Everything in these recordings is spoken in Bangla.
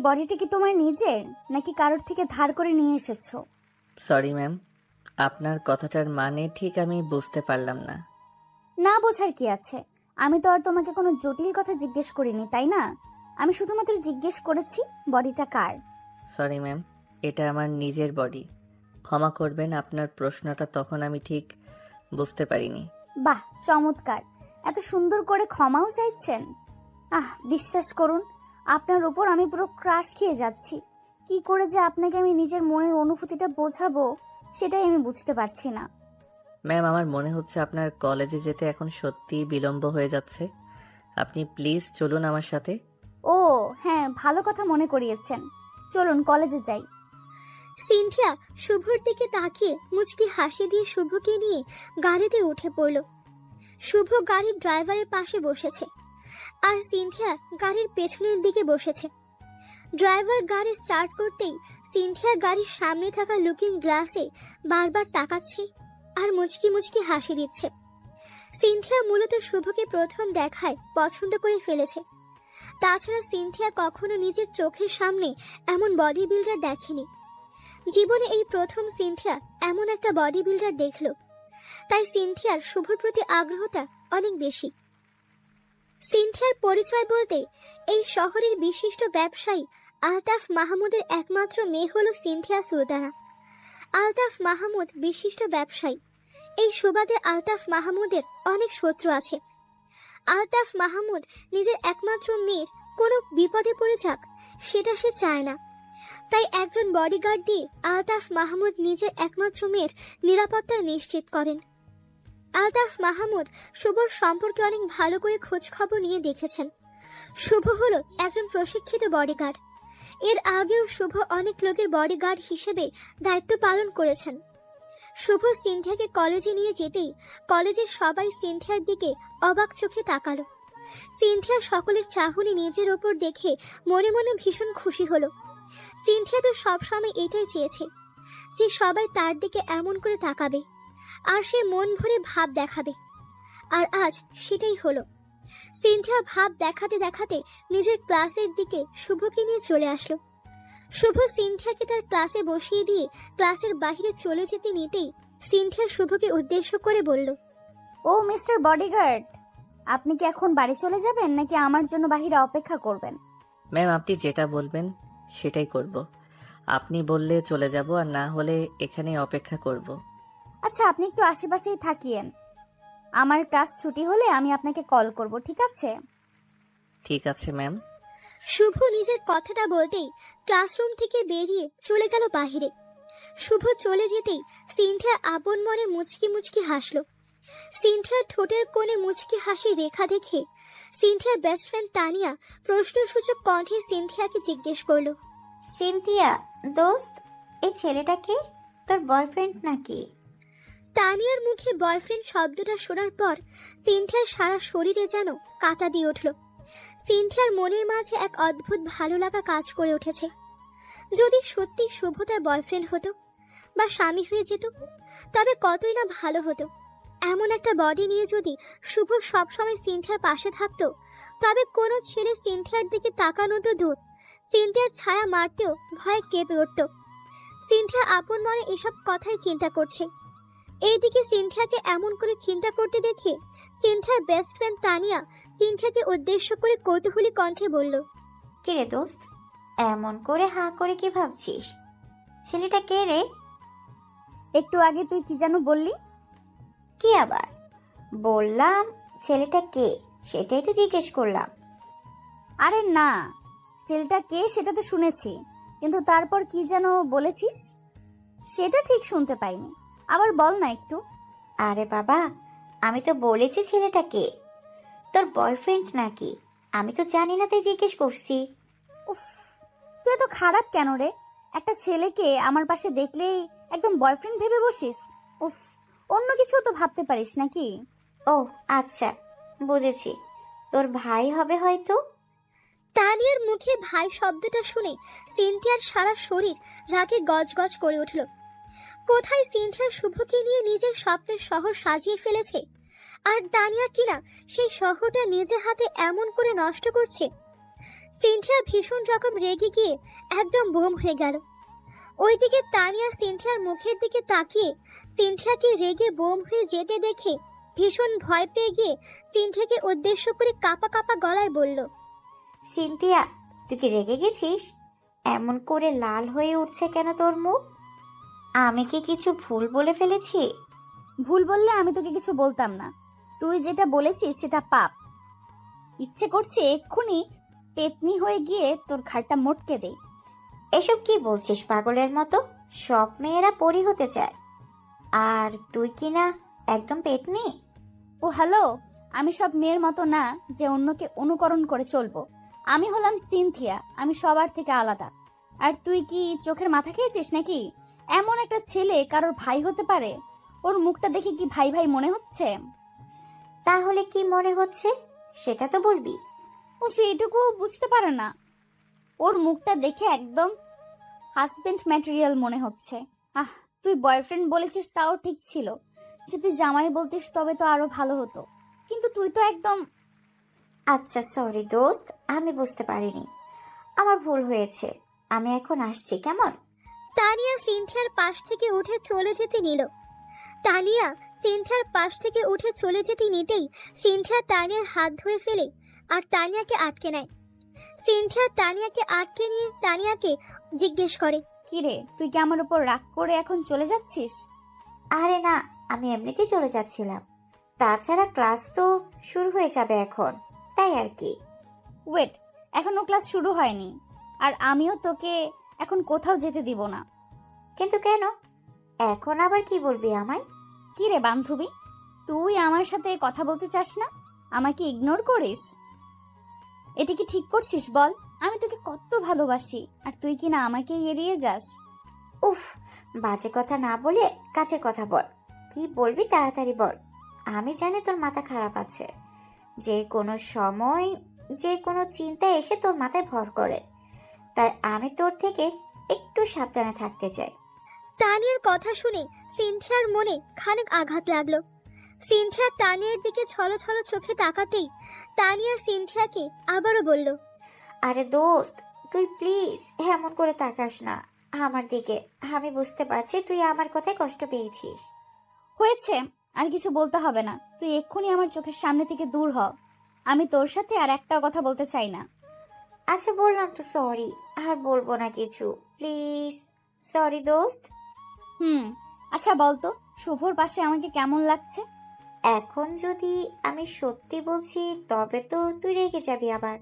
বডিটা কি তোমার নিজের নাকি কারোর থেকে ধার করে নিয়ে এসেছো? সরি ম্যাম, আপনার কথাটার মানে ঠিক আমি বুঝতে পারলাম না। না বোঝার কি আছে? আমি তো আর তোমাকে কোনো জটিল কথা জিজ্ঞেস করিনি, তাই না? আমি শুধুমাত্র জিজ্ঞেস করেছি বডিটা কার। সরি ম্যাম, এটা আমার নিজের বডি। ক্ষমা করবেন, আপনার প্রশ্নটা তখন আমি ঠিক বুঝতে পারিনি। বাহ, চমৎকার! এত সুন্দর করে ক্ষমাও চাইছেন। বিশ্বাস করুন, আপনার উপর আমি পুরো ক্রাশ খেয়ে যাচ্ছি। কি করে যে আপনাকে আমি নিজের মনের অনুভূতিটা বোঝাবো সেটাই আমি বুঝতে পারছি না। ম্যাম, আমার মনে হচ্ছে আপনার কলেজে যেতে এখন সত্যিই বিলম্ব হয়ে যাচ্ছে। আপনি প্লিজ চলুন আমার সাথে। ও হ্যাঁ, ভালো কথা মনে করিয়েছেন। চলুন কলেজে যাই। সিনথিয়া শুভর দিকে তাকিয়ে মুচকি হাসি দিয়ে শুভকে নিয়ে গাড়িতে উঠে পড়ল। শুভ গাড়ির ড্রাইভারের পাশে বসেছে আর সিনথিয়া গাড়ির পেছনের দিকে বসেছে। ড্রাইভার গাড়ি স্টার্ট করতেই সিনথিয়া গাড়ির সামনে থাকা লুকিং গ্লাসে বারবার তাকাচ্ছে আর মুচকি মুচকি হাসি দিচ্ছে। সিনথিয়া মূলত শুভকে প্রথম দেখায় পছন্দ করে ফেলেছে। তাছাড়া সিনথিয়া কখনো নিজের চোখের সামনে এমন বডি বিল্ডার দেখেনি। জীবনে এই প্রথম সিনথিয়া এমন একটা বডি বিল্ডার দেখল, তাই সিনথিয়ার শুভর প্রতি আগ্রহটা অনেক বেশি। সিনথিয়ার পরিচয় বলতে এই শহরের বিশিষ্ট ব্যবসায়ী আলতাফ মাহমুদের একমাত্র মেয়ে হলো সিনথিয়া সুলতানা। আলতাফ মাহমুদ বিশিষ্ট ব্যবসায়ী, এই সুবাদে আলতাফ মাহমুদের অনেক শত্রু আছে। আলতাফ মাহমুদ নিজের একমাত্র মেয়ের কোনো বিপদে পড়ে যাক সেটা সে চায় না, তাই একজন বডিগার্ড দিয়ে আলতাফ মাহমুদ নিজের একমাত্র মেয়ের নিরাপত্তা নিশ্চিত করেন। আলতাফ মাহমুদ শুভর সম্পর্কে অনেক ভালো করে খোঁজ খবর নিয়ে দেখেছেন। শুভ হলো একজন প্রশিক্ষিত বডিগার্ড। এর আগেও শুভ অনেক লোকের বডিগার্ড হিসেবে দায়িত্ব পালন করেছেন। শুভ সিনথিয়াকে কলেজে নিয়ে যেতেই কলেজের সবাই সিনথিয়ার দিকে অবাক চোখে তাকালো। সিনথিয়া সকলের চাহনি নিজের ওপর দেখে মনে মনে ভীষণ খুশি হলো। সিনথিয়া তো সবসময় এটাই চেয়েছে যে সবাই তার দিকে এমন করে তাকাবে আর সে মন ভরে ভাব দেখাবে, আর আজ সেটাই হলো। সিনথিয়া ভাব দেখাতে দেখাতে নিজের ক্লাসের দিকে শুভকে নিয়ে চলে আসলো। শুভ সিনথিয়াকে তার ক্লাসে বসিয়ে দিয়ে ক্লাসের বাইরে চলে যেতে নিতেই সিনথিয়া শুভকে উদ্দেশ্য করে বলল, ও মিস্টার বডিগার্ড, আপনি কি এখন বাড়ি চলে যাবেন নাকি আমার জন্য বাইরে অপেক্ষা করবেন? ম্যাম, আপনি যেটা বলবেন সেটাই করব। আপনি বললে চলে যাব, আর না হলে এখানেই অপেক্ষা করব। আচ্ছা, আপনি একটু আশেপাশেই থাকিয়েন। আমার ক্লাস ছুটি হলে আমি আপনাকে কল করব, ঠিক আছে? ঠিক আছে ম্যাম। শুভ নিজের কথাটা বলতেই ক্লাসরুম থেকে বেরিয়ে চলে গেল বাহিরে। শুভ চলে যেতেই সিনথিয়া আপন মনে মুচকি মুচকি হাসলো। সিনথিয়ার ঠোঁটের কোণে মুচকি হাসি রেখা দেখে সিনথিয়ার বেস্ট ফ্রেন্ড তানিয়া প্রশ্নসূচক কণ্ঠে সিনথিয়াকে জিজ্ঞেস করলো, সিনথিয়া দোস্ত, এই ছেলেটাকে তোর বয়ফ্রেন্ড নাকি? তানিয়ার মুখে বয়ফ্রেন্ড শব্দটা শোনার পর সিনথিয়ার সারা শরীরে যেন কাঁটা দিয়ে উঠল। সিনথিয়ার মনের মাঝে এক অদ্ভুত ভালো লাগা কাজ করে উঠেছে। যদি সত্যি শুভ তার বয়ফ্রেন্ড হতো বা স্বামী হয়ে যেত তবে কতই না ভালো হতো। এমন একটা বডি নিয়ে যদি শুভ সবসময় সিনথিয়ার পাশে থাকতো তবে কোনো ছেলে সিনথিয়ার দিকে তাকানো তো দূর, সিনথিয়ার ছায়া মারতেও ভয়ে কেঁপে উঠত। সিনথিয়া আপন মনে এসব কথাই চিন্তা করছে। এইদিকে সিনথিয়াকে এমন করে চিন্তা করতে দেখে সিনথিয়ার বেস্ট ফ্রেন্ড তানিয়া সিনথিয়াকে উদ্দেশ্য করে কৌতূহলী কণ্ঠে বলল, কে রে দোস্ত, এমন করে হাঁ করে কি ভাবছিস? ছেলেটা কে রে? একটু আগে তুই কি যেন বললি? কি আবার বললাম? ছেলেটা কে সেটাই তো জিজ্ঞেস করলাম। আরে না, ছেলেটা কে সেটা তো শুনেছি, কিন্তু তারপর কি যেন বলেছিস সেটা ঠিক শুনতে পাইনি। আবার বল না একটু। আরে বাবা, আমি তো বলেছি ছেলেটা কে, তোর বয়ফ্রেন্ড নাকি? আমি তো জানি না তাই জিজ্ঞেস করছি। উফ, তুই এত খারাপ কেন রে? একটা ছেলেকে আমার পাশে দেখলেই একদম বয়ফ্রেন্ড ভেবে বসিস। উফ, অন্য কিছু তো ভাবতে পারিস নাকি? ও আচ্ছা, বুঝেছি, তোর ভাই হবে হয়তো। তানিয়ার মুখে ভাই শব্দটা শুনে সিনথিয়ার সারা শরীর রাগে গজগজ করে উঠল। কোথায় সিনথিয়া শুভকে নিয়ে নিজের স্বপ্নের শহর সাজিয়ে ফেলেছে, আর তানিয়া কিনা সেই শহরটা নিজের হাতে এমন করে নষ্ট করছে। সিনথিয়া ভীষণ রকম রেগে গিয়ে একদম বোম হয়ে গেল। ওইদিকে তানিয়া সিনথিয়ার মুখের দিকে তাকিয়ে সিনথিয়াকে রেগে বোম হয়ে যেতে দেখে ভীষণ ভয় পেয়ে গিয়ে সিনথিয়াকে উদ্দেশ্য করে কাঁপা কাঁপা গলায় বলল, সিনথিয়া, তুই কি রেগে গেছিস? এমন করে লাল হয়ে উঠছে কেন তোর মুখ? আমি কি কিছু ভুল বলে ফেলেছি? ভুল বললে আমি তোকে কিছু বলতাম না। তুই যেটা বলেছিস সেটা পাপ। ইচ্ছে করছে এক্ষুনি পেতনি হয়ে গিয়ে তোর ঘাড়টা মটকে দেই। এসব কি বলছিস পাগলের মতো? সব মেয়েরা পরি হতে চায়, আর তুই কি না একদম পেটনি? ও হ্যালো, আমি সব মেয়ের মতো না যে অন্যকে অনুকরণ করে চলবো। আমি হলাম সিনথিয়া, আমি সবার থেকে আলাদা। আর তুই কি চোখের মাথা খেয়েছিস নাকি? এমন একটা ছেলে কারোর ভাই হতে পারে? ওর মুখটা দেখে কি ভাই ভাই মনে হচ্ছে? তাহলে কি মনে হচ্ছে সেটা তো বলবি। ও এইটুকু বুঝতে পারে না? ওর মুখটা দেখে একদম হাজবেন্ড ম্যাটেরিয়াল মনে হচ্ছে। তুই বয়ফ্রেন্ড বলেছিস তাও ঠিক ছিল, যদি জামাই বলতিস তবে তো আরো ভালো হতো, কিন্তু তুই তো একদম। আচ্ছা সরি দোস্ত, আমি বুঝতে পারিনি, আমার ভুল হয়েছে। আমি এখন আসছি, কেমন? তানিয়া সিনথিয়ার পাশ থেকে উঠে চলে যেতে নিল। তানিয়া সিনথিয়ার পাশ থেকে উঠে চলে যেতে নিতেই সিনথিয়া তানিয়ার হাত ধরে ফেলে আর তানিয়াকে আটকে নেয়। সিনথিয়া তানিয়াকে আটকে নিয়ে তানিয়াকে জিজ্ঞেস করে, কিরে, তুই কি আমার উপর রাগ করে এখন চলে যাচ্ছিস? আরে না, আমি এমনিতেই চলে যাচ্ছিলাম। তাছাড়া ক্লাস তো শুরু হয়ে যাবে এখন, তাই আর কি। ওয়েট, এখনো ক্লাস শুরু হয়নি, আর আমিও তোকে এখন কোথাও যেতে দিব না। কিন্তু কেন? এখন আবার কি বলবি আমায়? কিরে বান্ধবী, তুই আমার সাথে কথা বলতে চাস না? আমাকে ইগনোর করিস? এটা কি ঠিক করছিস বল? আমি তোকে কত ভালোবাসি, আর তুই কি না আমাকে এড়িয়ে যাস? উফ, বাজে কথা না বলে কাছের কথা বল। কি বলবি তাড়াতাড়ি বল। আমি জানি তোর মাথা খারাপ আছে, যে কোনো সময় যে কোনো চিন্তা এসে তোর মাথায় ভর করে, তাই আমি তোর থেকে একটু সাবধানে থাকতে চাই। তানিয়ার কথা শুনে সিনথিয়ার মনে খানিক আঘাত লাগলো। সিনথিয়া তানিয়ার দিকে ছলো ছলো চোখে তাকাতেই তানিয়া সিনথিয়াকে আবারও বলল, আরে দোস্ত, তুই প্লিজ এমন করে তাকাস না আমার দিকে। আমি বুঝতে পারছি তুই আমার কথায় কষ্ট পেয়েছিস। হয়েছে, আর কিছু বলতে হবে না। তুই এক্ষুনি আমার চোখের সামনে থেকে দূর হ। আমি তোর সাথে আর একটা কথা বলতে চাই না। আচ্ছা বললাম তো সরি, আর বলবো না কিছু, প্লিজ। সরি দোস্ত। আচ্ছা বলতো, শুভর পাশে আমাকে কেমন লাগছে? এখন যদি আমি সত্যি বলছি তবে তো তুই রেগে যাবি আবার।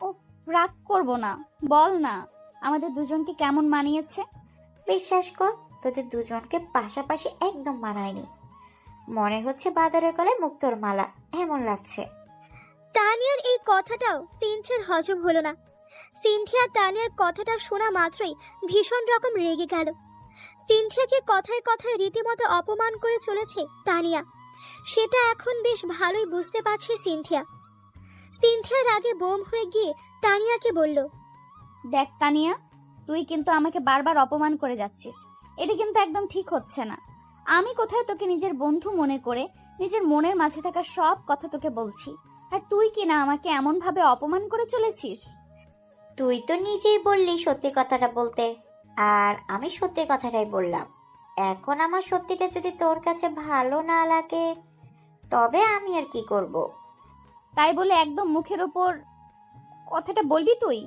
উফ, রাগ করবো না, বল না আমাদের দুজনকে কেমন মানিয়েছে। বিশ্বাস কর, তোদের দুজনকে পাশাপাশি একদম মানায়নি। মনে হচ্ছে বাদরের গলায় মুক্তোর মালা, এমন লাগছে। তানিয়ার এই কথাটাও সিনথিয়ার হজম হলো না। সিনথিয়া তানিয়ার কথাটা শোনা মাত্রই ভীষণ রকম রেগে গেল। সিনথিয়াকে কথায় কথায় রীতিমতো অপমান করে চলেছে তানিয়া, সেটা এখন বেশ ভালোই বুঝতে পারছে সিনথিয়া। সিনথিয়ার আগে বোম হয়ে গিয়ে তানিয়াকে বলল, দেখ তানিয়া, তুই কিন্তু আমাকে বারবার অপমান করে যাচ্ছিস। এটা কিন্তু একদম ঠিক হচ্ছে না। আমি কোথায় তোকে নিজের বন্ধু মনে করে নিজের মনের মাঝে থাকা সব কথা তোকে বলছি, আর তুই কি না আমাকে এমন ভাবে অপমান করে চলেছিস। তুই তো নিজেই বললি সত্যি কথাটা বলতে, আর আমি সত্যি কথাটাই বললাম। এখন আমার সত্যিটা যদি তোর কাছে ভালো না লাগে তবে আমি আর কি করব? তাই বলে একদম মুখের ওপর কথাটা বলবি তুই?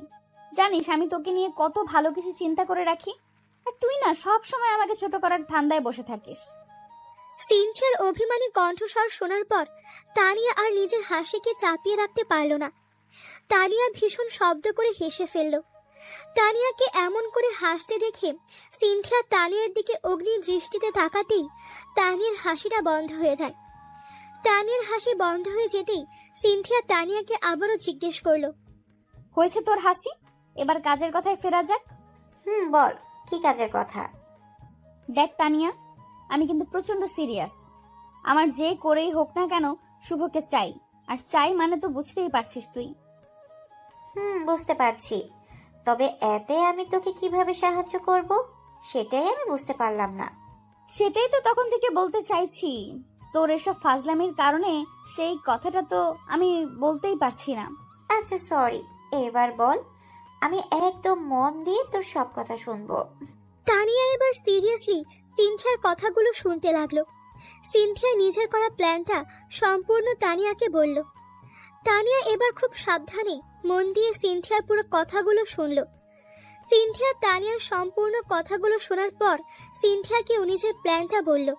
জানিস আমি তোকে নিয়ে কত ভালো কিছু চিন্তা করে রাখি, আর তুই না সব সময় আমাকে ছোট করার ধান্দায় বসে থাকিস। সিনথিয়ার অভিমানী কণ্ঠস্বর শোনার পর তানিয়া আর নিজের হাসিকে চাপিয়ে রাখতে পারল না। তানিয়া ভীষণ শব্দ করে হেসে ফেলল। তানিয়াকে এমন করে হাসতে দেখে সিনথিয়া তানিয়ার দিকে অগ্নি দৃষ্টিতে তাকাতেই তানিয়ার হাসিটা বন্ধ হয়ে যায়। তানিয়ার হাসি বন্ধ হয়ে যেতেই সিনথিয়া তানিয়াকে আবারও জিজ্ঞেস করলো, হয়েছে তোর হাসি, এবার কাজের কথায় ফেরা যাক। বল, কি কাজের কথা? দেখ তানিয়া, আমি কিন্তু প্রচন্ড সিরিয়াস। আমার যে করেই হোক না কেন শুভকে চাই, আর চাই মানে তো বুঝতেই পারছিস তুই। বুঝতে পারছি, তবে এতে আমি তোকে কিভাবে সাহায্য করব সেটাই আমি বুঝতে পারলাম না। সেটাই তো তখন থেকে বলতে চাইছি। তোর এসব ফাজলামির কারণে সেই কথাটা তো আমি বলতেই পারছি না। আচ্ছা সরি, এবার বল, আমি একদম মন দিয়ে তোর সব কথা শুনবো। তানিয়া এবার সিরিয়াসলি সিনথিয়ার কথাগুলো শুনতে লাগলো। সিনথিয়া নিজের করা প্ল্যানটা সম্পূর্ণ তানিয়াকে বলল। তানিয়া এবার খুব সাবধানে মন দিয়ে সিনথিয়ার পুরো কথাগুলো শুনল। সিনথিয়া তানিয়ার সম্পূর্ণ কথাগুলো শোনার পর সিনথিয়াকেও নিজের প্ল্যানটা বলল।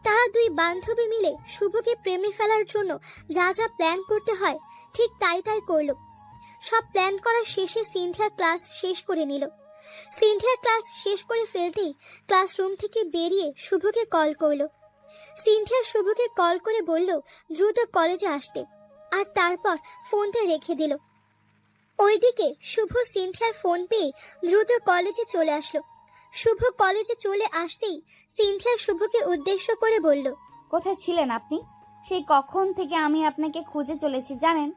তারা দুই বান্ধবী মিলে শুভকে প্রেমে ফেলার জন্য যা যা প্ল্যান করতে হয় ঠিক তাই তাই করল। সব প্ল্যান করার শেষে সিনথিয়া ক্লাস শেষ করে নিল। সিনথিয়া ক্লাস শেষ করে ফেলতেই ক্লাসরুম থেকে বেরিয়ে শুভকে কল করলো। সিনথিয়া শুভকে কল করে বলল দ্রুত কলেজে আসতে, আর তারপর ফোনটা রেখে দিল। ওইদিকে শুভ সিনথিয়ার ফোন পেয়ে দ্রুত কলেজে চলে আসলো। শুভ কলেজে চলে আসতেই সিনথিয়া শুভকে উদ্দেশ্য করে বলল, কোথায় ছিলেন আপনি? সেই কখন থেকে আমি আপনাকে খুঁজে চলেছি জানেন?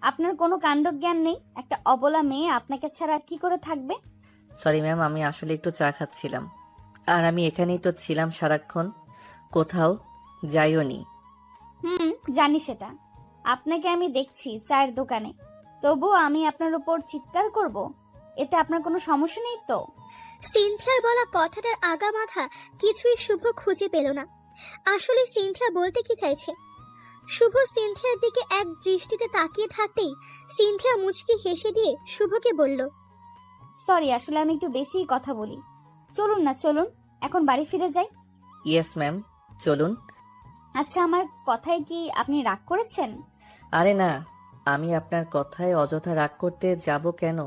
আপনার কোনো কাণ্ডজ্ঞান নেই। একটা অবলা মেয়ে আপনাকে ছাড়া কি করে থাকবে? সরি ম্যাম, আমি আসলে একটু চা খাচ্ছিলাম। আর আমি এখানেই তো ছিলাম সারাক্ষণ, কোথাও যাইও নি। জানি সেটা। আপনাকে আমি দেখছি চায়ের দোকানে, তবুও আমি আপনার উপর চিৎকার করব? এতে আপনার কোনো সমস্যা নেই তো? সিনথিয়ার বলা কথাটার আগামাথা কিছুই শুভ খুঁজে পেল না। আসলে সিনথিয়া বলতে কি চাইছে। শুভ সিনথিয়ার দিকে এক দৃষ্টিতে তাকিয়ে থাকতেই সিনথিয়া মুচকি হেসে দিয়ে শুভকে বলল, সরি, আসলে আমি একটু বেশিই কথা বলি। চলুন না, চলুন এখন বাড়ি ফিরে যাই। ইয়েস ম্যাম, চলুন। আচ্ছা, আমার কথায় কি আপনি রাগ করেছেন? আরে না, আমি আপনার কথায় অযথা রাগ করতে যাব কেন?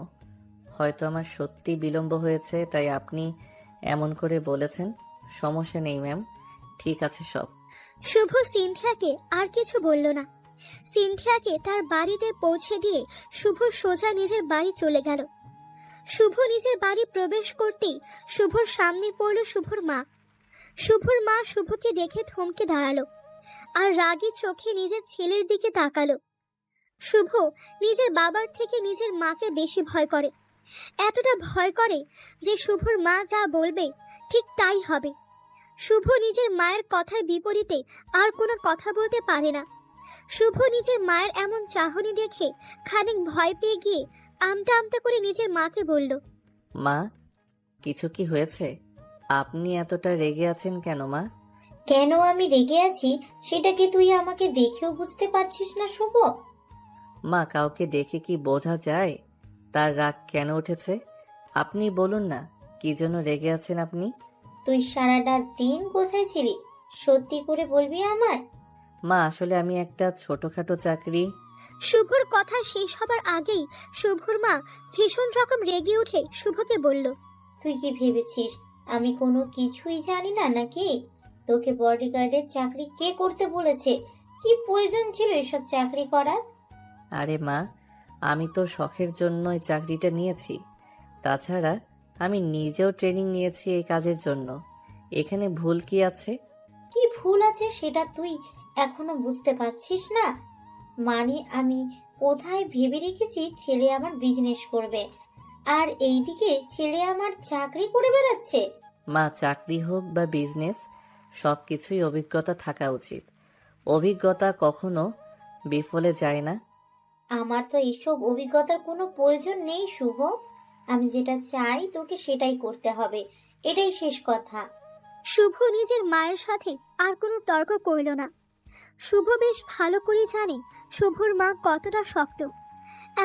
হয়তো আমার সত্যি বিলম্ব হয়েছে, তাই আপনি এমন করে বলেছেন। সমস্যা নেই ম্যাম, ঠিক আছে সব। শুভ সিনথিয়াকে আর কিছু বলল না। সিনথিয়াকে তার বাড়িতে পৌঁছে দিয়ে শুভ সোজা নিজের বাড়ি চলে গেল। শুভ নিজের বাড়ি প্রবেশ করতেই শুভর সামনে পড়ল শুভর মা। শুভর মা শুভকে দেখে থমকে দাঁড়ালো আর রাগী চোখে নিজের ছেলের দিকে তাকালো। শুভ নিজের বাবার থেকে নিজের মাকে বেশি ভয় করে। এতটা ভয় করে যে শুভর মা যা বলবে ঠিক তাই হবে। শুভ নিজের মায়ের কথার বিপরীতে আর কোনো কথা বলতে পারে না। শুভ নিজের মায়ের এমন চাহনি দেখে খানিক ভয় পেয়ে গিয়ে আমতা আমতা করে নিজের মাকে বলল, মা, কিছু কি হয়েছে? আপনি এতটা রেগে আছেন কেন মা? কেন আমি রেগে আছি সেটা কি তুই আমাকে দেখেও বুঝতে পারছিস না শুভ? মা, কাউকে দেখে কি বোঝা যায় তার রাগ কেন উঠেছে? আপনি বলুন না, কি জন্য রেগে আছেন আপনি? তুই সারাটা দিন কোথায় ছিলি সত্যি করে বলবি আমায়? মা, আসলে আমি একটা ছোটখাটো চাকরি। শুভর কথা শেষ হবার আগেই শুভর মা ভীষণ রকম রেগে উঠে শুভকে বলল, তুই কি ভেবেছিস আমি কোনো কিছুই জানি না নাকি? তোকে বডিগার্ডের চাকরি কে করতে বলেছে? কি প্রয়োজন ছিল এসব চাকরি করার? আরে মা, আমি তো শখের জন্যই চাকরিটা নিয়েছি। তাছাড়া আমি নিজেও ট্রেনিং নিয়েছি এই কাজের জন্য। এখানে ভুল কি আছে? কি ভুল আছে সেটা তুই এখনো বুঝতে পারছিস না? মানে আমি কোথায় ভেবে রেখেছি ছেলে আমার বিজনেস করবে, আর এইদিকে ছেলে আমার চাকরি করে বেড়াচ্ছে। মা, চাকরি হোক বা বিজনেস, সব কিছুই অভিজ্ঞতা থাকা উচিত। অভিজ্ঞতা কখনো বিফলে যায় না। আমার তো এইসব অভিজ্ঞতার কোনো প্রয়োজন নেই শুভ। আমি যেটা চাই তোকে সেটাই করতে হবে, এটাই শেষ কথা। শুভ নিজের মায়ের সাথে আর কোনো তর্ক করল না। শুভ বেশ ভালো করে জানে শুভর মা কতটা শক্ত।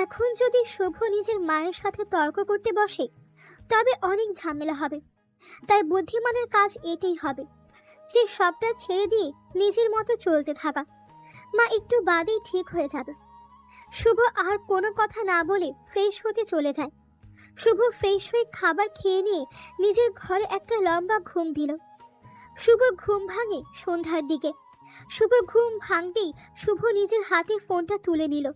এখন যদি শুভ নিজের মায়ের সাথে তর্ক করতে বসে তবে অনেক ঝামেলা হবে। তাই বুদ্ধিমানের কাজ এটাই হবে যে সবটা ছেড়ে দিয়ে নিজের মতো চলতে থাকা। মা একটু বাদেই ঠিক হয়ে যাবে। শুভ আর কোনো কথা না বলে ফ্রেশ হতে চলে যায়। শুভ ফ্রেশ হয়ে খাবার খেয়ে নিয়ে নিজের ঘরে একটা লম্বা ঘুম দিল। শুভর ঘুম ভাঙে সন্ধ্যার দিকে। শুভর ঘুম ভাঙতেই শুভ নিজের হাতে ফোনটা তুলে নিল।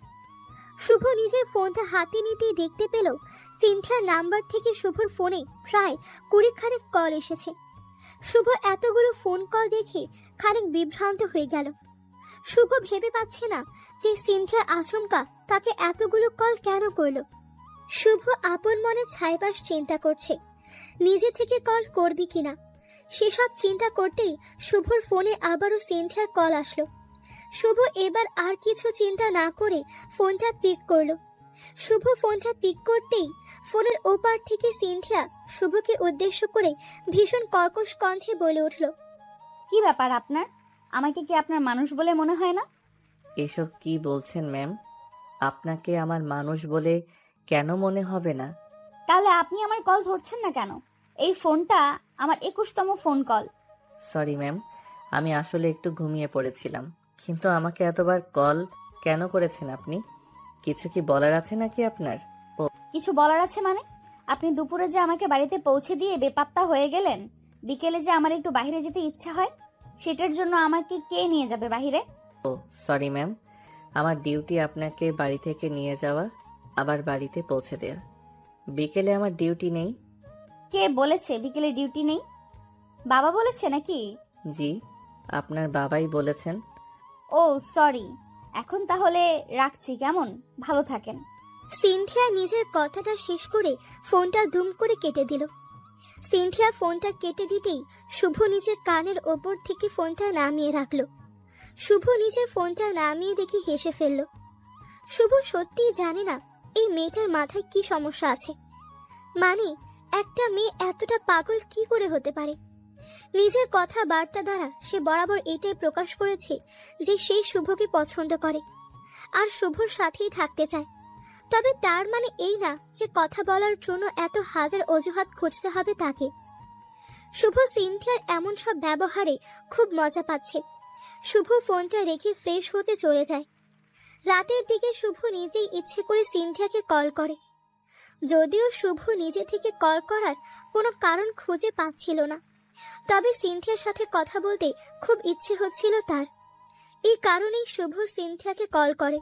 শুভ নিজের ফোনটা হাতে নিতেই দেখতে পেল সিনথিয়ার নাম্বার থেকে শুভর ফোনে প্রায় 20 খানেক কল এসেছে। শুভ এতগুলো ফোন কল দেখে খানিক বিভ্রান্ত হয়ে গেল। শুভ ভেবে পাচ্ছে না যে সিনথিয়া আচমকা তাকে এতগুলো কল কেন করলো। শুভ আপন মনে ছাইপাশ চিন্তা করছে নিজে থেকে কল করবে কিনা। সেসব চিন্তা করতেই শুভর ফোনে আবারও সিনথিয়ার কল আসলো। শুভ এবার আর কিছু চিন্তা না করে ফোনটা পিক করলো। শুভ ফোনটা পিক করতেই ফোনের ওপার থেকে সিনথিয়া শুভকে উদ্দেশ্য করে ভীষণ কর্কশ কণ্ঠে বলে উঠল, কি ব্যাপার আপনার? আমাকে কি আপনার মানুষ বলে মনে হয় না? এসব কি বলছেন ম্যাম? আপনাকে আমার মানুষ বলে কেন মনে হবে না? তাহলে আপনি আমার কল ধরছেন না কেন? এই ফোনটা আমার 21তম ফোন কল। সরি ম্যাম, আমি আসলে একটু ঘুমিয়ে পড়েছিলাম। কিন্তু আমাকে এতবার কল কেন করেছেন আপনি? কিছু কি বলার আছে নাকি আপনার? কিছু বলার আছে মানে? আপনি দুপুরে যে আমাকে বাড়িতে পৌঁছে দিয়ে বেপাত্তা হয়ে গেলেন, বিকেলে যে আমার একটু বাইরে যেতে ইচ্ছা হয়, সেটার জন্য আমাকে কে নিয়ে যাবে বাইরে? ও সরি ম্যাম, আমার ডিউটি আপনাকে বাড়ি থেকে নিয়ে যাওয়া আবার বাড়িতে পৌঁছে দেওয়া। বিকেলে আমার ডিউটি নেই। কে বলেছে বিকেলে ডিউটি নেই? বাবা বলেছে নাকি? জি, আপনার বাবাই বলেছেন। ও সরি, এখন তাহলে রাখছি, কেমন? ভালো থাকেন। সিনথিয়া নিজের কথাটা শেষ করে ফোনটা দুম করে কেটে দিল। সিনথিয়া ফোনটা কেটে দিতেই শুভ নিজের কানের ওপর থেকে ফোনটা নামিয়ে রাখল। শুভ নিজের ফোনটা নামিয়ে রেখে হেসে ফেলল। শুভ সত্যিই জানে না এই মেয়েটার মাথায় কি সমস্যা আছে। মানে একটা মেয়ে এতটা পাগল কি করে হতে পারে? নিজের কথাবার্তা দ্বারা সে বরাবর এটাই প্রকাশ করেছে যে সে শুভকে পছন্দ করে আর শুভর সাথেই থাকতে চায়। তবে তার মানে এই না যে কথা বলার জন্য এত হাজার অজুহাত খুঁজতে হবে তাকে। শুভ সিনথিয়ার এমন সব ব্যবহারে খুব মজা পাচ্ছে। শুভ ফোনটা রেখে ফ্রেশ হতে চলে যায়। রাতের দিকে শুভ নিজেই ইচ্ছে করে সিনথিয়াকে কল করে, যদিও শুভ নিজে থেকে কল করার কোনো কারণ খুঁজে পাচ্ছিল না। তবে সিনথিয়ার সাথে কথা বলতে খুব ইচ্ছে হচ্ছিল তার। এই কারণেই শুভ সিনথিয়াকে কল করে।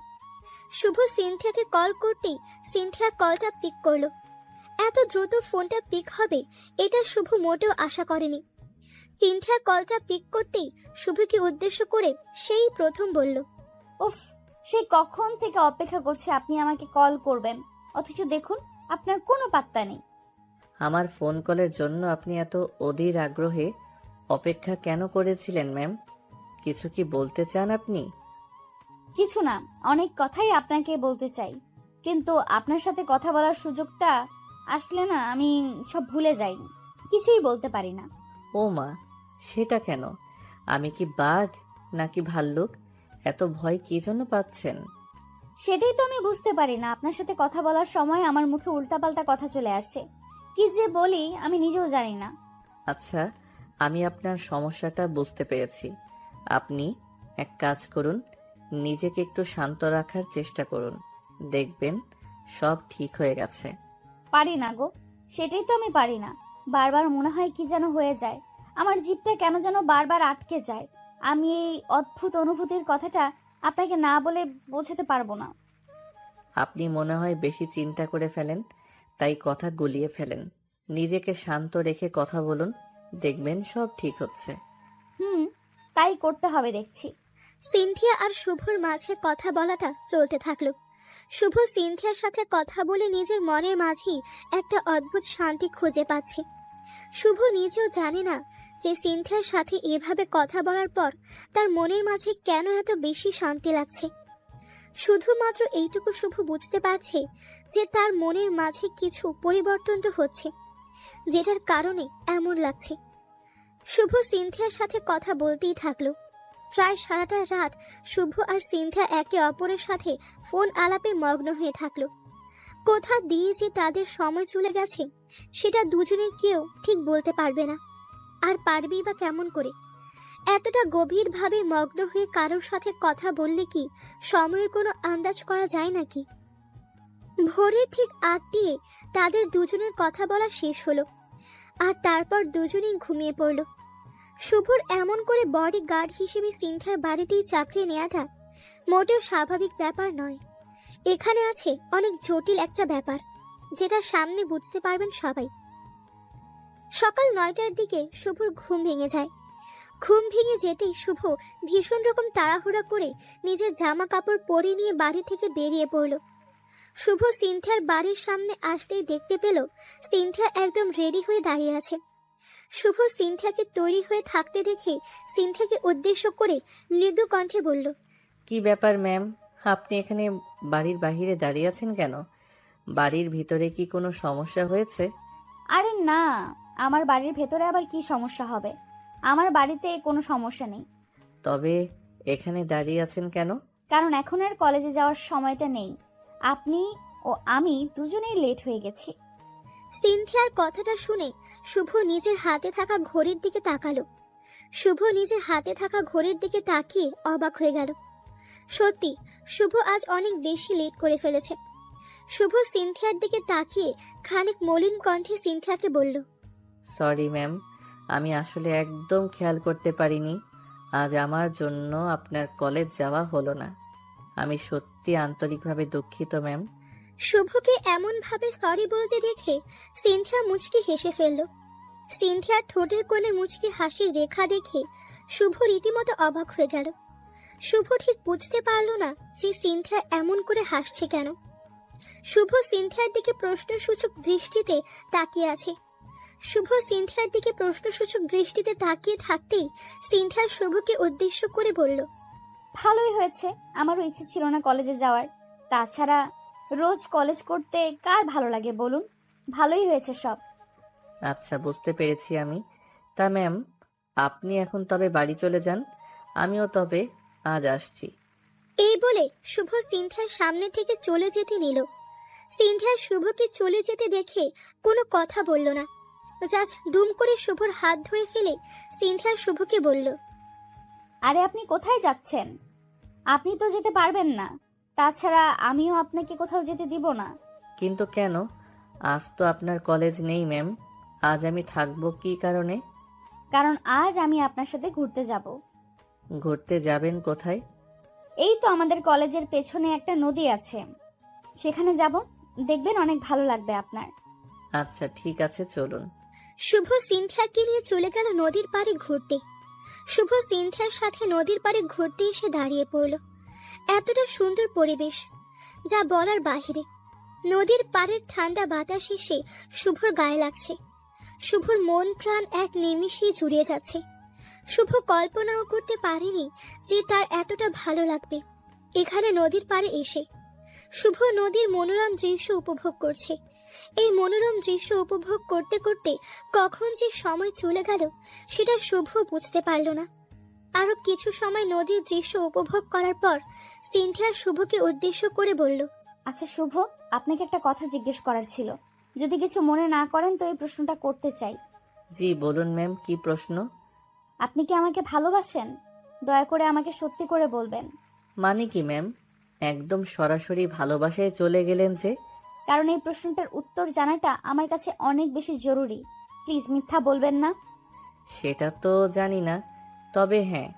শুভ সিনথিয়াকে কল করতেই সিনথিয়া কলটা পিক করলো। এত দ্রুত ফোনটা পিক হবে এটা শুভ মোটেও আশা করেনি। সিনথিয়া কলটা পিক করতেই শুভকে উদ্দেশ্য করে সেই প্রথম বলল, উফ, সেই কখন থেকে অপেক্ষা করছে আপনি আমাকে কল করবেন, অথচ দেখুন আপনার কোনো পাত্তা নেই। আমার ফোন কলের জন্য আপনি এত অধীর আগ্রহে অপেক্ষা কেন করেছিলেন ম্যাম? কিছু কি বলতে চান আপনি? কিছু না, অনেক কথাই আপনাকে বলতে চাই, কিন্তু আপনার সাথে কথা বলার সুযোগটা আসলে না আমি সব ভুলে যাই, কিছুই বলতে পারি না। ও মা, সেটা কেন? আমি কি বাঘ নাকি ভাল্লুক? এত ভয় কি জন্য পাচ্ছেন? সেটাই তো আমি বুঝতে পারি না। আপনার সাথে কথা বলার সময় আমার মুখে উল্টাপাল্টা কথা চলে আসে, কি যে বলি আমি নিজেও জানি না। আচ্ছা, আমি আপনার সমস্যাটা বুঝতে পেরেছি। আপনি এক কাজ করুন, নিজেকে একটু শান্ত রাখার চেষ্টা করুন, দেখবেন সব ঠিক হয়ে গেছে। পারি না গো, সেটাই তো আমি পারি না। বারবার মনে হয় কি যেন হয়ে যায়, আমার জিভটা কেন যেন বারবার আটকে যায়। আমি এই অদ্ভুত অনুভূতির কথাটা আপনাকে না বলে বোঝাতে পারবো না। আপনি মনে হয় বেশি চিন্তা করে ফেলেন, তাই কথা গুলিয়ে ফেলেন। নিজেকে শান্ত রেখে কথা বলুন, দেখবেন সব ঠিক হচ্ছে। তাই করতে হবে দেখছি। সিনথিয়া আর শুভর মাঝে কথা বলাটা চলতে থাকলো। শুভ সিনথিয়ার সাথে কথা বলে নিজের মনের মাঝেই একটা অদ্ভুত শান্তি খুঁজে পাচ্ছে। শুভ নিজেও জানে না যে সিনথিয়ার সাথে এভাবে কথা বলার পর তার মনের মাঝে কেন এত বেশি শান্তি লাগছে। শুধুমাত্র এইটুকু শুভ বুঝতে পারছে যে তার মনের মাঝে কিছু পরিবর্তন তো হচ্ছে, যেটার কারণে এমন লাগছে। শুভ সিনথিয়ার সাথে কথা বলতেই থাকলো। প্রায় সারাটা রাত শুভ আর সিনথিয়া একে অপরের সাথে ফোন আলাপে মগ্ন হয়ে থাকলো। কোথা দিয়ে যে তাদের সময় চলে গেছে সেটা দুজনের কেউ ঠিক বলতে পারবে না, আর পারবেই বা কেমন করে। এতটা গভীরভাবে মগ্ন হয়ে কারোর সাথে কথা বললে কি সময়ের কোনো আন্দাজ করা যায় নাকি? ভোরের ঠিক আগ দিয়ে তাদের দুজনের কথা বলা শেষ হলো, আর তারপর দুজনেই ঘুমিয়ে পড়ল। শুভর এমন করে বডি গার্ড হিসেবে সিনথিয়ার বাড়িতেই চাকরি নেওয়াটা মোটেও স্বাভাবিক ব্যাপার নয়। এখানে আছে অনেক জটিল একটা ব্যাপার, যেটা সামনে বুঝতে পারবেন সবাই। সকাল 9টার দিকে শুভর ঘুম ভেঙে যায়। ঘুম ভেঙে যেতেই শুভ ভীষণ রকম তাড়াহুড়া করে নিজের জামা কাপড় পরে নিয়ে বাড়ি থেকে বেরিয়ে পড়ল। শুভ সিনথিয়ার বাড়ির সামনে আসতেই দেখতে পেল সিনথিয়া একদম রেডি হয়ে দাঁড়িয়ে আছে। শুভ সিনথিয়াকে তৈরি হয়ে থাকতে দেখে সিনথিয়াকে উদ্দেশ্য করে মৃদু কণ্ঠে বলল, কি ব্যাপার ম্যাম, আপনি এখানে বাড়ির বাইরে দাঁড়িয়ে আছেন কেন? বাড়ির ভিতরে কি কোনো সমস্যা হয়েছে? আরে না, আমার বাড়ির ভেতরে আবার কি সমস্যা হবে? আমার বাড়িতে কোনো সমস্যা নেই। তবে এখানে দাঁড়িয়ে আছেন কেন? কারণ এখন আর কলেজে যাওয়ার সময়টা নেই। আপনি ও আমি দুজনেই লেট হয়ে গেছি। সিনথিয়ার কথাটা শুনে শুভ নিজের হাতে থাকা ঘড়ির দিকে তাকালো। শুভ নিজের হাতে থাকা ঘড়ির দিকে তাকিয়ে অবাক হয়ে গেল। সত্যি শুভ আজ অনেক বেশি লেট করে ফেলেছে। শুভ সিনথিয়ার দিকে তাকিয়ে খানিক মলিন কণ্ঠে সিনথিয়াকে বলল, সরি ম্যাম, আমি আসলে একদম খেয়াল করতে পারিনি। আজ আমার জন্য আপনার কলেজ যাওয়া হলো না। আমি সত্যি আন্তরিকভাবে দুঃখিত ম্যাম। শুভকে এমন ভাবে সরি বলতে দেখে সিনথিয়া মুচকি হেসে ফেলল। সিনথিয়ার ঠোঁটের কোণে মুচকি হাসির রেখা দেখে শুভ রীতিমতো অবাক হয়ে গেল। শুভ ঠিক বুঝতে পারল না যে সিনথিয়া এমন করে হাসছে কেন। শুভ সিনথিয়ার দিকে প্রশ্নসূচক দৃষ্টিতে তাকিয়ে আছে। শুভ সিনথিয়ার দিকে প্রশ্নসূচক দৃষ্টিতে তাকিয়ে থাকতেই সিনথিয়া শুভকে উদ্দেশ্য করে বলল, ভালোই হয়েছে, আমারও ইচ্ছে ছিল না কলেজে যাওয়ার। তাছাড়া রোজ কলেজ করতে কার ভালো লাগে বলুন? ভালোই হয়েছে সব। আচ্ছা, বুঝতে পেরেছি আমি। তা ম্যাম, আপনি এখন তবে বাড়ি চলে যান, আমিও তবে আজ আসছি। এই বলে শুভ সিনথিয়ার সামনে থেকে চলে যেতে নিল। সিনথিয়া শুভকে চলে যেতে দেখে কোনো কথা বলল না, জাস্ট দুম করে শুভর হাত ধরে ফেলে সিনথিয়া শুভকে বলল, আরে আপনি কোথায় যাচ্ছেন? আপনি তো যেতে পারবেন না। তাছাড়া আমিও আপনাকে কোথাও যেতে দিব না। কিন্তু কেন? আজ তো আপনার কলেজ নেই ম্যাম। আজ আমি থাকবো কি কারণে? কারণ আজ আমি আপনার সাথে ঘুরতে যাব। ঘুরতে যাবেন কোথায়? এই তো আমাদের কলেজের পেছনে একটা নদী আছে, সেখানে যাব। দেখবেন অনেক ভালো লাগবে আপনার। আচ্ছা ঠিক আছে, চলুন। শুভ সিনথিয়াকে নিয়ে চলে গেল নদীর পাড়ে ঘুরতে। শুভ সিনথিয়ার সাথে নদীর পাড়ে ঘুরতে এসে দাঁড়িয়ে পড়ল। এতটা সুন্দর পরিবেশ যা বলার বাহিরে। নদীর পাড়ের ঠান্ডা বাতাস এসে শুভর গায়ে লাগছে। শুভর মন প্রাণ এক নিমিষেই জুড়িয়ে যাচ্ছে। শুভ কল্পনাও করতে পারেনি যে তার এতটা ভালো লাগবে এখানে নদীর পাড়ে এসে। শুভ নদীর মনোরম দৃশ্য উপভোগ করছে। এই মনোরম দৃশ্য উপভোগ করতে করতে কখন যে সময় চলে গেল সেটা শুভ বুঝতে পারল না। আরো কিছু সময় নদীর দৃশ্য উপভোগ করার পর সিনথিয়া শুভকে উদ্দেশ্য করে বলল, আচ্ছা শুভ, আপনাকে একটা কথা জিজ্ঞেস করার ছিল। যদি কিছু মনে না করেন তো এই প্রশ্নটা করতে চাই। জি বলুন ম্যাম, কি প্রশ্ন? আপনি কি আমাকে ভালোবাসেন? দয়া করে আমাকে সত্যি করে বলবেন। মানে কি ম্যাম? একদম সরাসরি ভালোবাসায় চলে গেলেন যে? কারণ এই প্রশ্নটার উত্তর জানাটা আমার কাছে অনেক বেশি জরুরি। প্লিজ মিথ্যা বলবেন না। সেটা তো জানি না, তবে হ্যাঁ,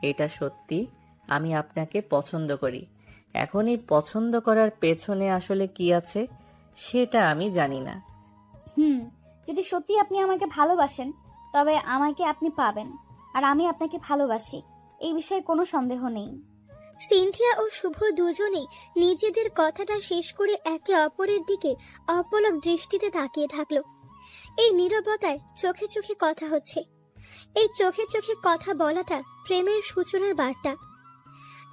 এটা সত্যি, আমি আপনাকে পছন্দ করি। এখন এই পছন্দ করার পেছনে আসলে কি আছে সেটা আমি জানি না। যদি সত্যি আপনি আমাকে ভালোবাসেন তবে আমাকে আপনি পাবেন, আর আমি আপনাকে ভালোবাসি, এই বিষয়ে কোনো সন্দেহ নেই। সিনথিয়া ও শুভ দুজনে নিজেদের কথাটা শেষ করে একে অপরের দিকে অপলক দৃষ্টিতে তাকিয়ে থাকলো। এই নীরবতায় চোখে চোখে কথা হচ্ছে। এই চোখে চোখে কথা বলাটা প্রেমের সূচনার বার্তা।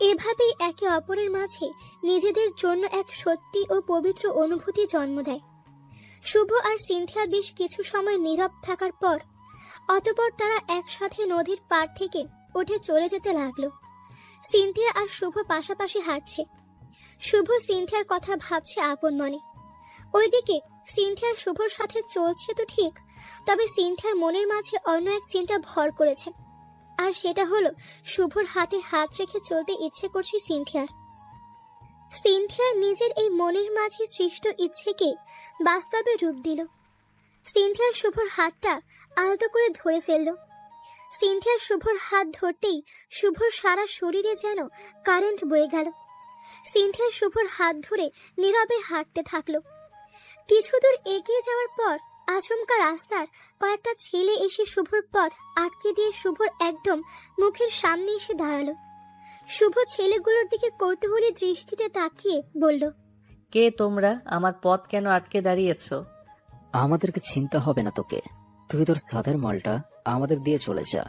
এভাবেই একে অপরের মাঝে নিজেদের জন্য এক সত্যি ও পবিত্র অনুভূতি জন্ম দেয়। শুভ আর সিনথিয়া বেশ কিছু সময় নীরব থাকার পর অতঃপর তারা একসাথে নদীর পাড় থেকে উঠে চলে যেতে লাগলো। সিনথিয়া আর শুভ পাশাপাশি হাঁটছে। শুভ সিনথিয়ার কথা ভাবছে আপন মনে। ওইদিকে সিনথিয়া শুভর সাথে চলছে তো ঠিক, তবে সিনথিয়ার মনের মাঝে অন্য এক চিন্তা ভর করেছে, আর সেটা হলো শুভর হাতে হাত রেখে চলতে ইচ্ছে করছে সিনথিয়ার। সিনথিয়া নিজের এই মনের মাঝে সৃষ্ট ইচ্ছেকে বাস্তবে রূপ দিল। সিনথিয়া শুভর হাতটা আলতো করে ধরে ফেলল। সিনথিয়া শুভর হাত ধরতেই শুভর সারা শরীরে যেন কারেন্ট বয়ে গেল। সিনথিয়া শুভর হাত ধরে নীরবে হাঁটতে থাকলো। কিছু দূর এগিয়ে যাওয়ার পর আচমকা রাস্তার কয়েকটা ছেলে এসে শুভর পথ আটকে দিয়ে শুভর একদম মুখের সামনে এসে দাঁড়ালো। শুভ ছেলেগুলোর দিকে কৌতূহলী দৃষ্টিতে তাকিয়ে বলল, কে তোমরা? আমার পথ কেন আটকে দাঁড়িয়েছো? আমাদেরকে চিন্তা হবে না তোকে, তুই তোর সাদের মালটা আমাদের দিয়ে চলে যা,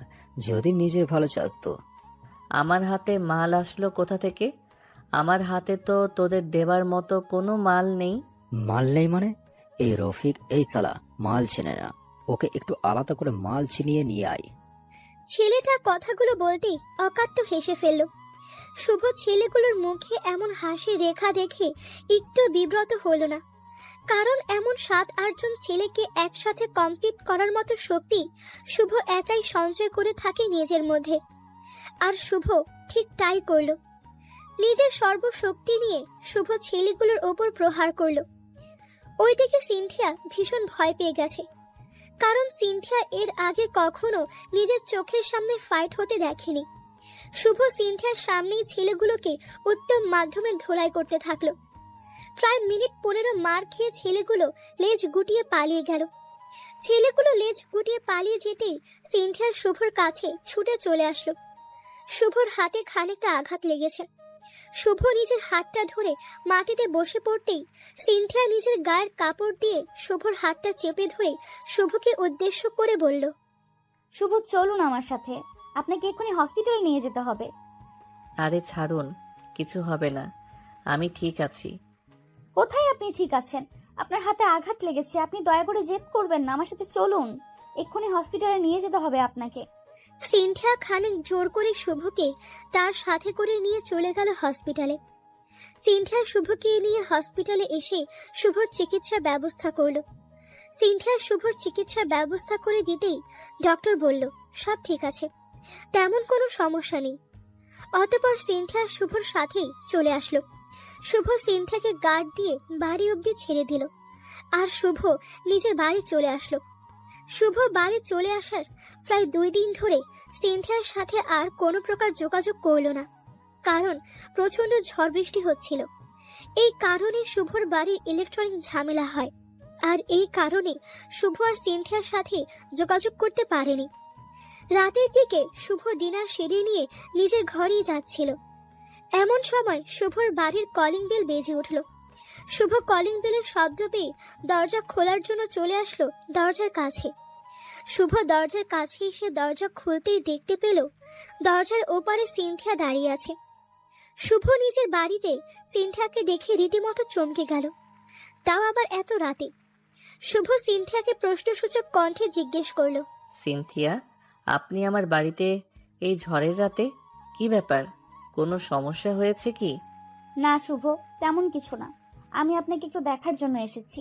যদি নিজের ভালো চাস তো। আমার হাতে মাল আসলো কোথা থেকে? আমার হাতে তো তোদের দেবার মতো কোনো মাল নেই। মাল নেই মানে? এই রফিক এই সালা মাল চেনে না, ওকে একটু আলাদা করে মাল চিনিয়ে নিয়ে আয়। ছেলেটা কথাগুলো বলতেই অকাট্য হেসে ফেলল। শুভ ছেলেগুলোর মুখে এমন হাসি রেখা দেখে একটু বিব্রত হলো না, কারণ এমন 7-8 জন ছেলেকে একসাথে কম্পিট করার মতো শক্তি শুভ একাই সঞ্চয় করে থাকে নিজের মধ্যে। আর শুভ ঠিক তাই করল। নিজের সর্বশক্তি নিয়ে শুভ ছেলেগুলোর ওপর প্রহার করল। ওইদিকে সিনথিয়া ভীষণ ভয় পেয়ে গেছে, কারণ সিনথিয়া এর আগে কখনো নিজের চোখের সামনে ফাইট হতে দেখেনি। শুভ সিনথিয়ার সামনেই ছেলেগুলোকে উত্তম মাধ্যমে ধোলাই করতে থাকলো। প্রায় মিনিট 15 মার খেয়ে ছেলেগুলো লেজ গুটিয়ে পালিয়ে গেল। ছেলেগুলো লেজ গুটিয়ে পালিয়ে যেতেই সিনথিয়া শুভর কাছে ছুটে চলে আসলো। শুভর হাতে খানিকটা আঘাত লেগেছে। শুভ নিজের হাতটা ধরে মাটিতে বসে পড়তেই সিনথিয়া নিজের গায়ের কাপড় দিয়ে শুভর হাতটা চেপে ধরে শুভকে উদ্দেশ্য করে বলল, শুভ চলুন আমার সাথে, আপনাকে এক্ষুনি হসপিটালে নিয়ে যেতে হবে। আরে ছাড়ুন, কিছু হবে না, আমি ঠিক আছি। কোথায় আপনি ঠিক আছেন? আপনার হাতে আঘাত লেগেছে, আপনি দয়া করে জেদ করবেন না, আমার সাথে চলুন, এক্ষুনি হসপিটালে নিয়ে যেতে হবে আপনাকে। সিনথিয়া খানিক জোর করে শুভকে তার সাথে করে নিয়ে চলে গেল হসপিটালে। সিনথিয়া শুভকে নিয়ে হসপিটালে এসে শুভর চিকিৎসার ব্যবস্থা করলো। সিনথিয়া শুভর চিকিৎসার ব্যবস্থা করে দিতেই ডক্টর বলল সব ঠিক আছে, তেমন কোনো সমস্যা নেই। অতঃপর সিনথিয়া শুভর সাথেই চলে আসলো। শুভ সিনথিয়াকে গার্ড দিয়ে বাড়ি অবধি ছেড়ে দিল, আর শুভ নিজের বাড়ি চলে আসলো। শুভ বাড়ি চলে আসার প্রায় 2 দিন ধরে সিনথিয়ার সাথে আর কোনো প্রকার যোগাযোগ করলো না, কারণ প্রচন্ড ঝড় বৃষ্টি হচ্ছিল। এই কারণে শুভর বাড়ির ইলেকট্রনিক ঝামেলা হয়, আর এই কারণে শুভ আর সিনথিয়ার সাথে যোগাযোগ করতে পারেনি। রাতের দিকে শুভ ডিনার সেরে নিয়ে নিজের ঘরেই যাচ্ছিল। এমন সময় শুভর বাড়ির কলিং বেল বেজে উঠল। শুভ কলিং বেলের শব্দ পেয়ে দরজা খোলার জন্য চলে আসলো দরজার কাছে। শুভ দরজার কাছে এসে দরজা খুলতেই দেখতে পেল দরজার ওপারে সিনথিয়া দাঁড়িয়ে আছে। শুভ নিজের বাড়িতে সিনথিয়াকে দেখে রীতিমতো চমকে গেল, তাও আবার এত রাতে। শুভ সিনথিয়াকে প্রশ্নসূচক কণ্ঠে জিজ্ঞেস করলো, সিনথিয়া, আপনি আমার বাড়িতে এই ঝড়ের রাতে? কি ব্যাপার, কোনো সমস্যা হয়েছে কি? না শুভ, তেমন কিছু না, আমি আপনাকে একটু দেখার জন্য এসেছি।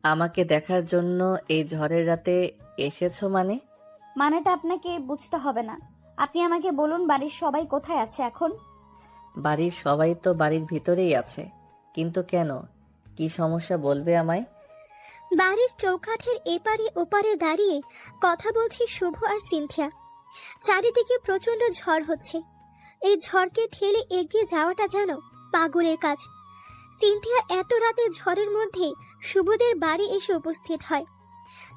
আমাকে দেখার জন্য এই ঝড়ের রাতে এসেছো মানে? মানেটা আপনাকে বুঝতে হবে না, আপনি আমাকে বলুন বাড়ির সবাই কোথায় আছে এখন? বাড়ির সবাই তো বাড়ির ভিতরেই আছে, কিন্তু কেন, কি সমস্যা বলবে আমায়? বাড়ির চৌকাঠের এপারে ওপারে দাঁড়িয়ে কথা বলছি শুভ আর সিনথিয়া। চারিদিকে প্রচন্ড ঝড় হচ্ছে। এই ঝড়কে ঠেলে এগিয়ে যাওয়াটা যেন পাগলের কাজ। সিনথিয়া এত রাতে ঝড়ের মধ্যে শুভদের বাড়ি এসে উপস্থিত হয়।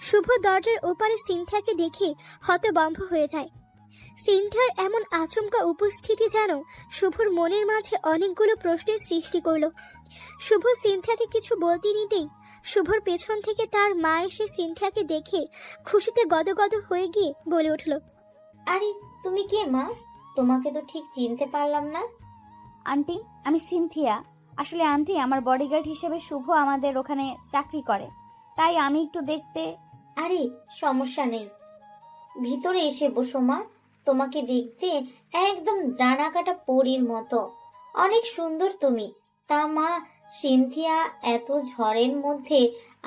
শুভ দরজার ওপারে সিনথিয়াকে দেখে হতভম্ব হয়ে যায়। সিনথিয়ার এমন আচমকা উপস্থিতি যেন শুভর মনের মাঝে অনেকগুলো প্রশ্নের সৃষ্টি করলো। শুভ সিনথিয়াকে কিছু বলতে নিতেই শুভর পেছন থেকে তার মা এসে সিনথিয়াকে দেখে খুশিতে গদগদ হয়ে গিয়ে বলে উঠল, আরে তুমি কে মা? তোমাকে তো ঠিক চিনতে পারলাম না। আন্টি, আমি সিনথিয়া। আসলে আন্টি, আমার বডিগার্ড হিসেবে শুভ আমাদের ওখানে চাকরি করে, তাই আমি একটু দেখতে। আরে সমস্যা নেই, ভিতরে এসে বসো মা। তোমাকে দেখতে একদম ডানা কাটা পরীর মতো, অনেক সুন্দর তুমি। তা মা, সিনথিয়া, এত ঝড়ের মধ্যে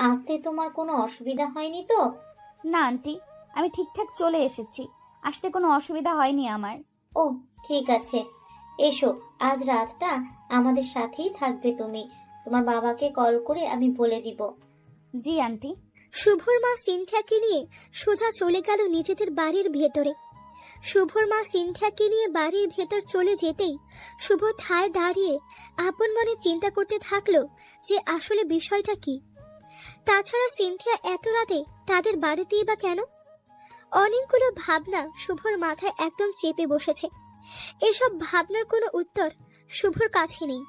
আসতে তোমার কোনো অসুবিধা হয়নি তো? না আন্টি, আমি ঠিকঠাক চলে এসেছি, আসতে কোনো অসুবিধা হয়নি আমার। ও ঠিক আছে, এসো, আজ রাতটা আমাদের সাথেই থাকবে তুমি। তোমার বাবাকে কল করে আমি বলে দিব। জি আন্টি। শুভর মা সিনথিয়াকে নিয়ে সোজা চলে গেল নিজেদের বাড়ির ভেতরে। শুভর মা সিনথিয়াকে নিয়ে বাড়ির ভেতর চলে যেতেই শুভ ঠায় দাঁড়িয়ে আপন মনে চিন্তা করতে থাকলো যে আসলে বিষয়টা কি। তাছাড়া সিনথিয়া এত রাতে তাদের বাড়িতেই বা কেন? অনেকগুলো ভাবনা শুভর মাথায় একদম চেপে বসেছে। এসব ভাবনার কোনো উত্তর শুভর কাছে নেই।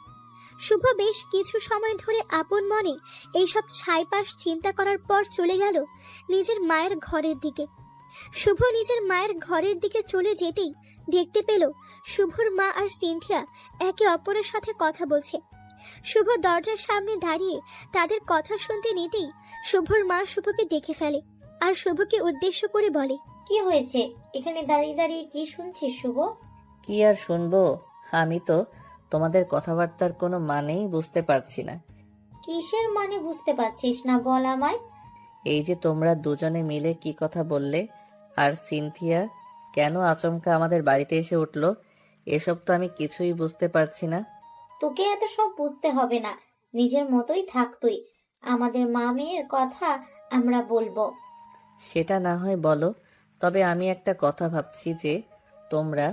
শুভ বেশ কিছু সময় ধরে আপন মনে এইসব ছাইপাশ চিন্তা করার পর চলে গেল নিজের মায়ের ঘরের দিকে। শুভ নিজের মায়ের ঘরের দিকে চলে যেতেই দেখতে পেল শুভর মা আর সিনথিয়া একে অপরের সাথে কথা বলছে। শুভ দরজার সামনে দাঁড়িয়ে তাদের কথা শুনতে নিতেই শুভর মা শুভকে দেখে ফেলে আর শুভকে উদ্দেশ্য করে বলে, কি হয়েছে? এখানে দাঁড়িয়ে দাঁড়িয়ে কি শুনছিস শুভ? কি আর শুনবো, আমি তো তোমাদের কথাবার্তার কোনো মানেই বুঝতে পারছি না। কিসের মানে বুঝতে পারছিস না বল আমায়। এই যে তোমরা দুজনে মিলে কি কথা বললে, আর সিনথিয়া কেন আচমকা আমাদের বাড়িতে এসে উঠলো, এসব তো আমি কিছুই বুঝতে পারছি না। তোকে এত সব বুঝতে হবে না, নিজের মতোই থাক তুই। আমাদের মা মেয়ের কথা আমরা বলবো। সেটা না হয় বলো, তবে আমি একটা কথা ভাবছি যে তোমরা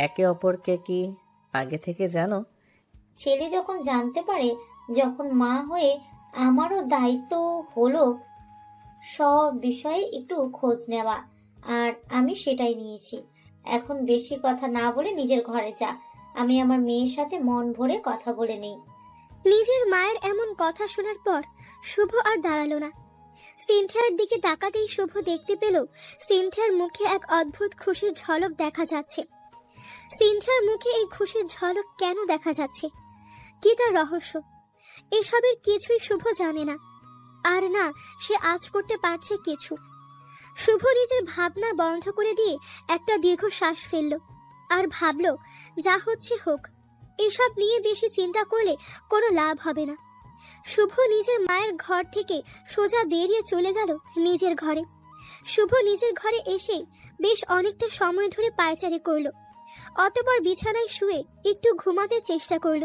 একে অপরকে কি আগে থেকে জানো? ছেলে যখন জানতে পারে, যখন মা হয়ে আমারও দায়িত্ব হলো সব বিষয়ে একটু খোঁজ নেওয়া, আর আমি সেটাই নিয়েছি। এখন বেশি কথা না বলে নিজের ঘরে যা, আমি আমার মেয়ের সাথে মন ভরে কথা বলে নেই। নিজের মায়ের এমন কথা শোনার পর শুভ আর দাঁড়ালো না। সিনথিয়ার দিকে তাকাতেই শুভ দেখতে পেল সিনথিয়ার মুখে এক অদ্ভুত খুশির ঝলক দেখা যাচ্ছে। সিনথিয়ার মুখে এই খুশির ঝলক কেন দেখা যাচ্ছে, কি তার রহস্য, এসবের কিছুই শুভ জানে না, আর না সে আজ করতে পারছে কিছু। শুভ নিজের ভাবনা বন্ধ করে দিয়ে একটা দীর্ঘ শ্বাস ফেলল আর ভাবল, যা হচ্ছে হোক, এসব নিয়ে বেশি চিন্তা করলে কোনো লাভ হবে না। শুভ নিজের মায়ের ঘর থেকে সোজা বেরিয়ে চলে গেল নিজের ঘরে। শুভ নিজের ঘরে এসে বেশ অনেকটা সময় ধরে পায়চারি করল, অতঃপর বিছানায় শুয়ে একটু ঘুমাতে চেষ্টা করল।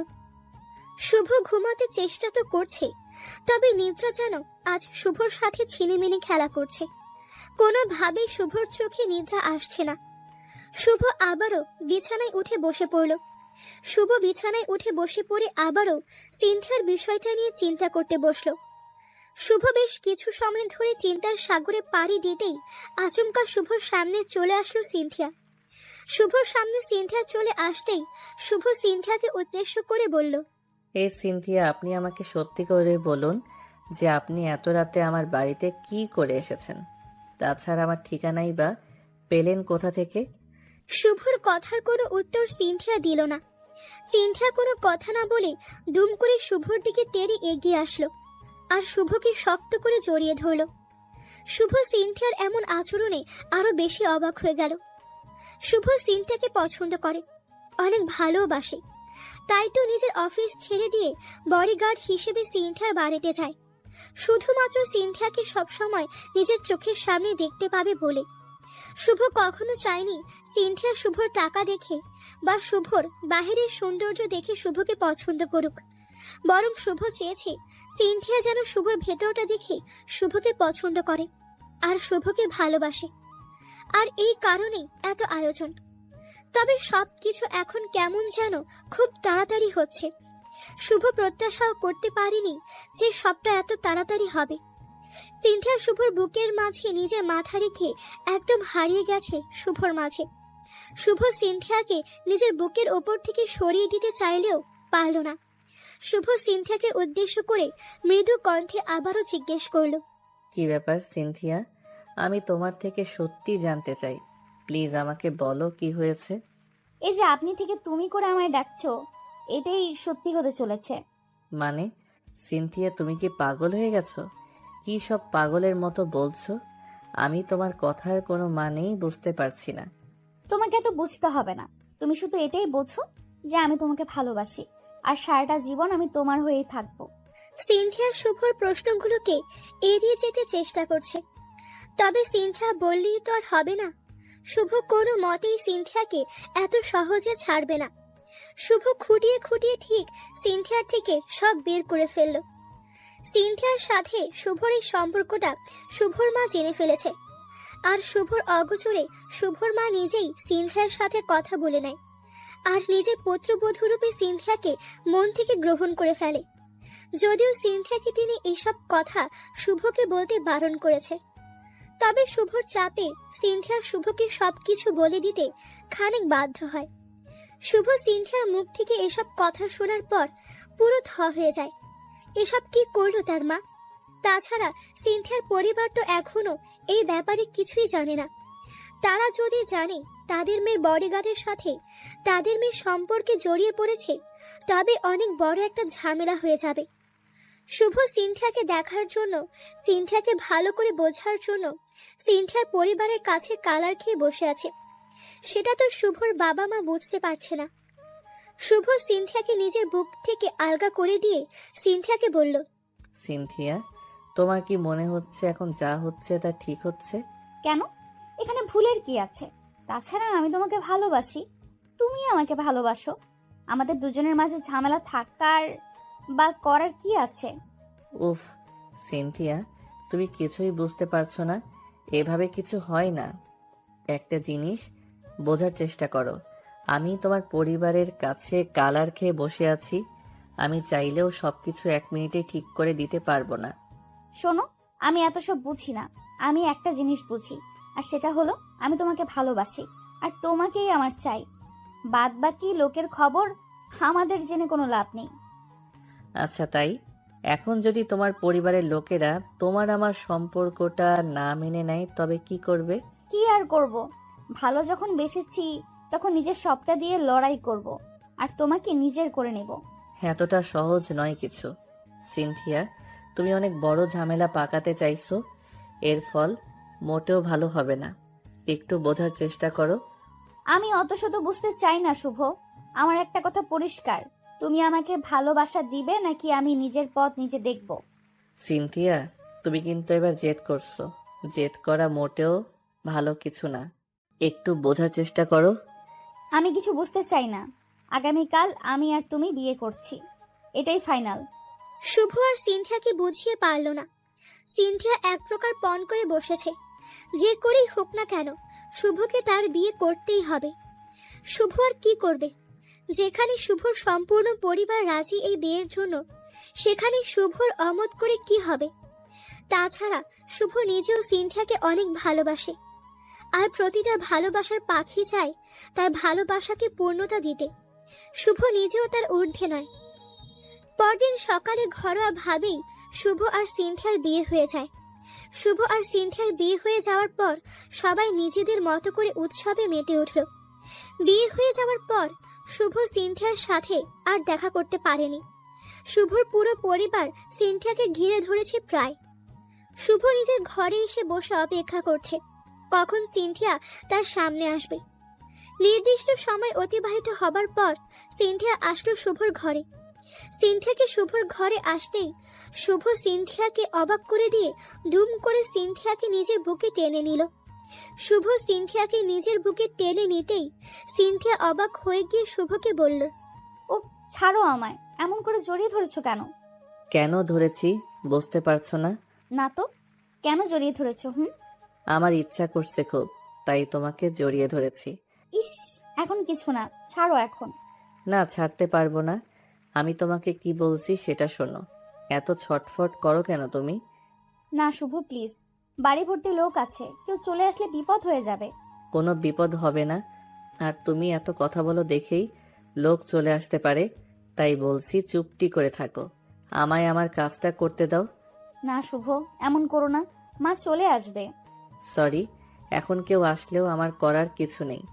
শুভ ঘুমাতে চেষ্টা তো করছে, তবে নিদ্রা যেন আজ শুভর সাথে ছিনিমিনি খেলা করছে। কোনোভাবেই শুভর চোখে নিদ্রা আসছে না। শুভ আবারও বিছানায় উঠে বসে পড়ল। শুভ বিছানায় উঠে বসে পড়ে আবারও সিনথিয়ার বিষয়টা নিয়ে চিন্তা করতে বসল। শুভ বেশ কিছু সময় ধরে চিন্তার সাগরে পাড়ি দিতেই আচমকা শুভর সামনে চলে আসলো সিনথিয়া। শুভর সামনে সিনথিয়া চলে আসতেই শুভ সিনথিয়াকে উদ্দেশ্য করে বলল, এই সিনথিয়া, আপনি আমাকে সত্যি করে বলুন যে আপনি এত রাতে আমার বাড়িতে কি করে এসেছেন? তাছাড়া আমার ঠিকানাই বা পেলেন কোথা থেকে? শুভর কথার কোনো উত্তর সিনথিয়া দিল না। সিনথিয়া কোনো কথা না বলে দুম করে শুভর দিকে তেড়ে এগিয়ে আসলো আর শুভকে শক্ত করে জড়িয়ে ধরল। শুভ সিনথিয়ার এমন আচরণে আরো বেশি অবাক হয়ে গেল। শুভ সিনথিয়াকে পছন্দ করে, অনেক ভালোবাসে, তাই তো নিজের অফিস ছেড়ে দিয়ে বডিগার্ড হিসেবে সিনথিয়ার বাড়িতে যায়, শুধুমাত্র সিনথিয়াকে সবসময় নিজের চোখের সামনে দেখতে পাবে বলে। শুভ কখনো চায়নি সিনথিয়া শুভর টাকা দেখে বা শুভর বাহিরের সৌন্দর্য দেখে শুভকে পছন্দ করুক, বরং শুভ চেয়েছে সিনথিয়া যেন শুভর ভেতরটা দেখে শুভকে পছন্দ করে আর শুভকে ভালোবাসে। আর এই কারণেই এত আয়োজন। তবে সবকিছু এখন কেমন যেন খুব তাড়াতাড়ি হচ্ছে। শুভ প্রত্যাশাও করতে পারেনি যে সবটা এত তাড়াতাড়ি হবে। সিনথিয়া শুভর বুকের মাঝে নিজের মাথা রেখে একদম হারিয়ে গেছে শুভর মাঝে। শুভ সিনথিয়াকে নিজের বুকের ওপর থেকে সরিয়ে দিতে চাইলেও পারল না। শুভ সিনথিয়াকে উদ্দেশ্য করে মৃদু কণ্ঠে আবারও জিজ্ঞেস করল, কি ব্যাপার সিনথিয়া? আমি তোমার থেকে সত্যি জানতে চাই, প্লিজ আমাকে বলো কি হয়েছে। এই যে আপনি থেকে তুমি করে আমায় ডাকছো, এটাই সত্যি হতে চলেছে। মানে সিনথিয়া, তুমি কি পাগল হয়ে গেছো? কি সব পাগলের মতো বলছো? আমি তোমার কথার কোনো মানেই বুঝতে পারছি না। তোমাকে এত বুঝতে হবে না, তুমি শুধু এটাই বোঝো যে আমি তোমাকে ভালোবাসি, আর সারাটা জীবন আমি তোমার হয়েই থাকবো। সিনথিয়া শুভর প্রশ্নগুলোকে এড়িয়ে যেতে চেষ্টা করছে, তবে সিনথিয়া বললেই তো আর হবে না। শুভ কোনো মতেই সিনথিয়াকে এত সহজে ছাড়বে না। শুভ খুঁটিয়ে খুঁটিয়ে ঠিক সিনথিয়ার থেকে সব বের করে ফেলল। সিনথিয়ার সাথে শুভর এই সম্পর্কটা শুভর মা জেনে ফেলেছে, আর শুভর অগোচরে শুভর মা নিজেই সিনথিয়ার সাথে কথা বলে নেয় আর নিজের পুত্রবধূরূপে সিনথিয়াকে মন থেকে গ্রহণ করে ফেলে। যদিও সিনথিয়াকে তিনি এসব কথা শুভকে বলতে বারণ করেছে, তবে শুভর চাপে সিনথিয়া শুভকে সবকিছু বলে দিতে খানিক বাধ্য হয়। শুভ সিনথিয়ার মুখ থেকে এসব কথা শোনার পর পুরো থ হয়ে যায়। এসব কি করলো তার মা? তাছাড়া সিনথিয়ার পরিবার তো এখনো এই ব্যাপারে কিছুই জানে না। তারা যদি জানে তাদের মেয়ের বডিগার্ডের সাথে তাদের মেয়ের সম্পর্কে জড়িয়ে পড়েছে, তবে অনেক বড় একটা ঝামেলা হয়ে যাবে। শুভ সিনথিয়াকে দেখার জন্য, সিনথিয়াকে ভালো করে বোঝার জন্য সিনথিয়ার পরিবারের কাছে কালার খেয়ে বসে আছে। সেটা তো শুভর বাবা মা বুঝতে পারছে না। শুভ সিনথিয়াকে নিজের বুক থেকে আলগা করে দিয়ে সিনথিয়াকে বলল, সিনথিয়া, তোমার কি মনে হচ্ছে এখন যা হচ্ছে তা ঠিক হচ্ছে? কেন? এখানে ভুলের কি আছে? তাছাড়া আমি তোমাকে ভালোবাসি, তুমি আমাকে ভালোবাসো। আমাদের দুজনের মাঝে ঝামেলা থাকার বা করার কি আছে? উফ সিনথিয়া, তুমি কিছুই বুঝতে পারছো না। এভাবে কিছু হয় না। একটা জিনিস বোঝার চেষ্টা করো। আমি তোমার পরিবারের কাছে কালার খেয়ে বসে আছি। আমি চাইলেও সবকিছু 1 মিনিটে ঠিক করে দিতে পারবো না। শোনো, আমি এত সব বুঝি না। আমি একটা জিনিস বুঝি, আর সেটা হলো আমি তোমাকে ভালোবাসি, আর তোমাকেই আমার চাই। বাদ বাকি লোকের খবর আমাদের জেনে কোনো লাভ নেই। আচ্ছা তাই? এখন যদি তোমার পরিবারের লোকেরা তোমার আমার সম্পর্কটা না মেনে নেয় তবে কি করবে? কি আর করব? ভালো যখন বেসেছি তখন নিজের সবটা দিয়ে লড়াই করব, আর তোমাকে নিজের করে নেব। এতটা সহজ নয় কিছু। সিনথিয়া, তুমি অনেক বড় ঝামেলা পাকাতে চাইছো। এর ফল মোটেও ভালো হবে না। একটু বোঝার চেষ্টা করো। আমি অত শত বুঝতে চাই না শুভ। আমার একটা কথা পরিষ্কার, তুমি আমাকে ভালোবাসা দিবে নাকি আমি নিজের পথ নিজে দেখব? সিনথিয়া, তুমি কিন্তু এবার জেদ করছো। জেদ করা মোটেও ভালো কিছু না। একটু বোঝার চেষ্টা করো। আমি কিছু বুঝতে চাই না। আগামীকাল আমি আর তুমি বিয়ে করছি, এটাই ফাইনাল। শুভ আর সিনথিয়াকে বুঝিয়ে পারল না। সিনথিয়া এক প্রকার পণ করে বসেছে, যে করেই হোক না কেন শুভকে তার বিয়ে করতেই হবে। শুভ আর কি করবে? যেখানে শুভর সম্পূর্ণ পরিবার রাজি এই বিয়ের জন্য, সেখানে শুভর অমত করে কি হবে? তাছাড়া শুভ নিজেও সিনথিয়াকে অনেক ভালোবাসে, আর প্রতিটা ভালোবাসার পাখি চায় তার ভালোবাসাকে পূর্ণতা দিতে। শুভ নিজেও তার ঊর্ধ্বে নয়। পরদিন সকালে ঘরোয়া ভাবেই শুভ আর সিনথিয়ার বিয়ে হয়ে যায়। শুভ আর সিনথিয়ার বিয়ে হয়ে যাওয়ার পর সবাই নিজেদের মতো করে উৎসবে মেতে উঠল। বিয়ে হয়ে যাওয়ার পর শুভ সিনথিয়ার সাথে আর দেখা করতে পারেনি। শুভর পুরো পরিবার সিনথিয়াকে ঘিরে ধরেছে প্রায়। শুভ নিজের ঘরে এসে বসে অপেক্ষা করছে কখন সিনথিয়া তার সামনে আসবে। নির্দিষ্ট সময় অতিবাহিত হবার পর সিনথিয়া আসলো শুভর ঘরে। সিনথিয়াকে শুভর ঘরে আসতেই শুভ সিনথিয়াকে অবাক করে দিয়ে দুম করে সিনথিয়াকে নিজের বুকে টেনে নিল। শুভ সিনথিয়াকে নিজের বুকে টেনে নিতেই সিনথিয়া অবাক হয়ে গিয়ে শুভকে বলল, উফ, ছাড়ো আমায়। এমন করে জড়িয়ে ধরেছো কেন? কেন ধরেছি বুঝতে পারছো না? না তো, কেন জড়িয়ে ধরেছো? আমার ইচ্ছা করছে খুব, তাই তোমাকে জড়িয়ে ধরেছি। ইস, এখন কিছু না, ছাড়ো এখন। না, ছাড়তে পারবো না। আমি তোমাকে কি বলছি সেটা শোনো। এত ছটফট করো কেন তুমি? না শুভ, প্লিজ। বাড়ি ভর্তি লোক আছে, কেউ চলে আসলে বিপদ হয়ে যাবে। কোনো বিপদ হবে না। আর তুমি এত কথা বলো দেখেই লোক চলে আসতে পারে। তাই বলছি চুপটি করে থাকো। আমায় আমার কাজটা করতে দাও। না শুভ, এমন করো না, মা চলে আসবে। সরি, এখন কেউ আসলেও আমার করার কিছু নেই।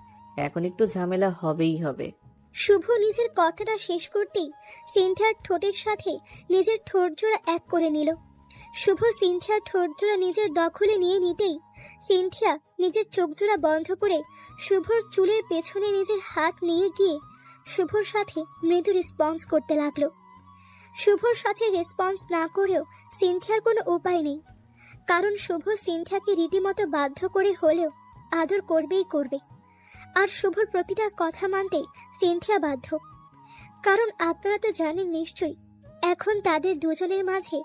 এখন একটু ঝামেলা হবেই হবে। শুভ নিজের কথাটা শেষ করতেই সিনথিয়ার ঠোঁটের সাথে নিজের ঠোঁট জোড়া এক করে নিল। শুভ সিনথিয়ার ঠোঁট জোড়া নিজের দখলে নিয়ে নিতেই সিনথিয়া নিজের চোখ জোড়া বন্ধ করে শুভর চুলের পেছনে নিজের হাত নিয়ে গিয়ে শুভর সাথে মৃদু রেসপন্স করতে লাগলো। শুভর সাথে রেসপন্স না করেও সিনথিয়ার কোনো উপায় নেই, কারণ শুভ সিনথিয়াকে রীতিমতো বাধ্য করে হলেও আদর করবেই করবে। আর শুভর প্রতিটা কথা মানতে সিনথিয়া বাধ্য, কারণ আপনারা তো জানেন নিশ্চয়ই এখন তাদের দুজনের মাঝে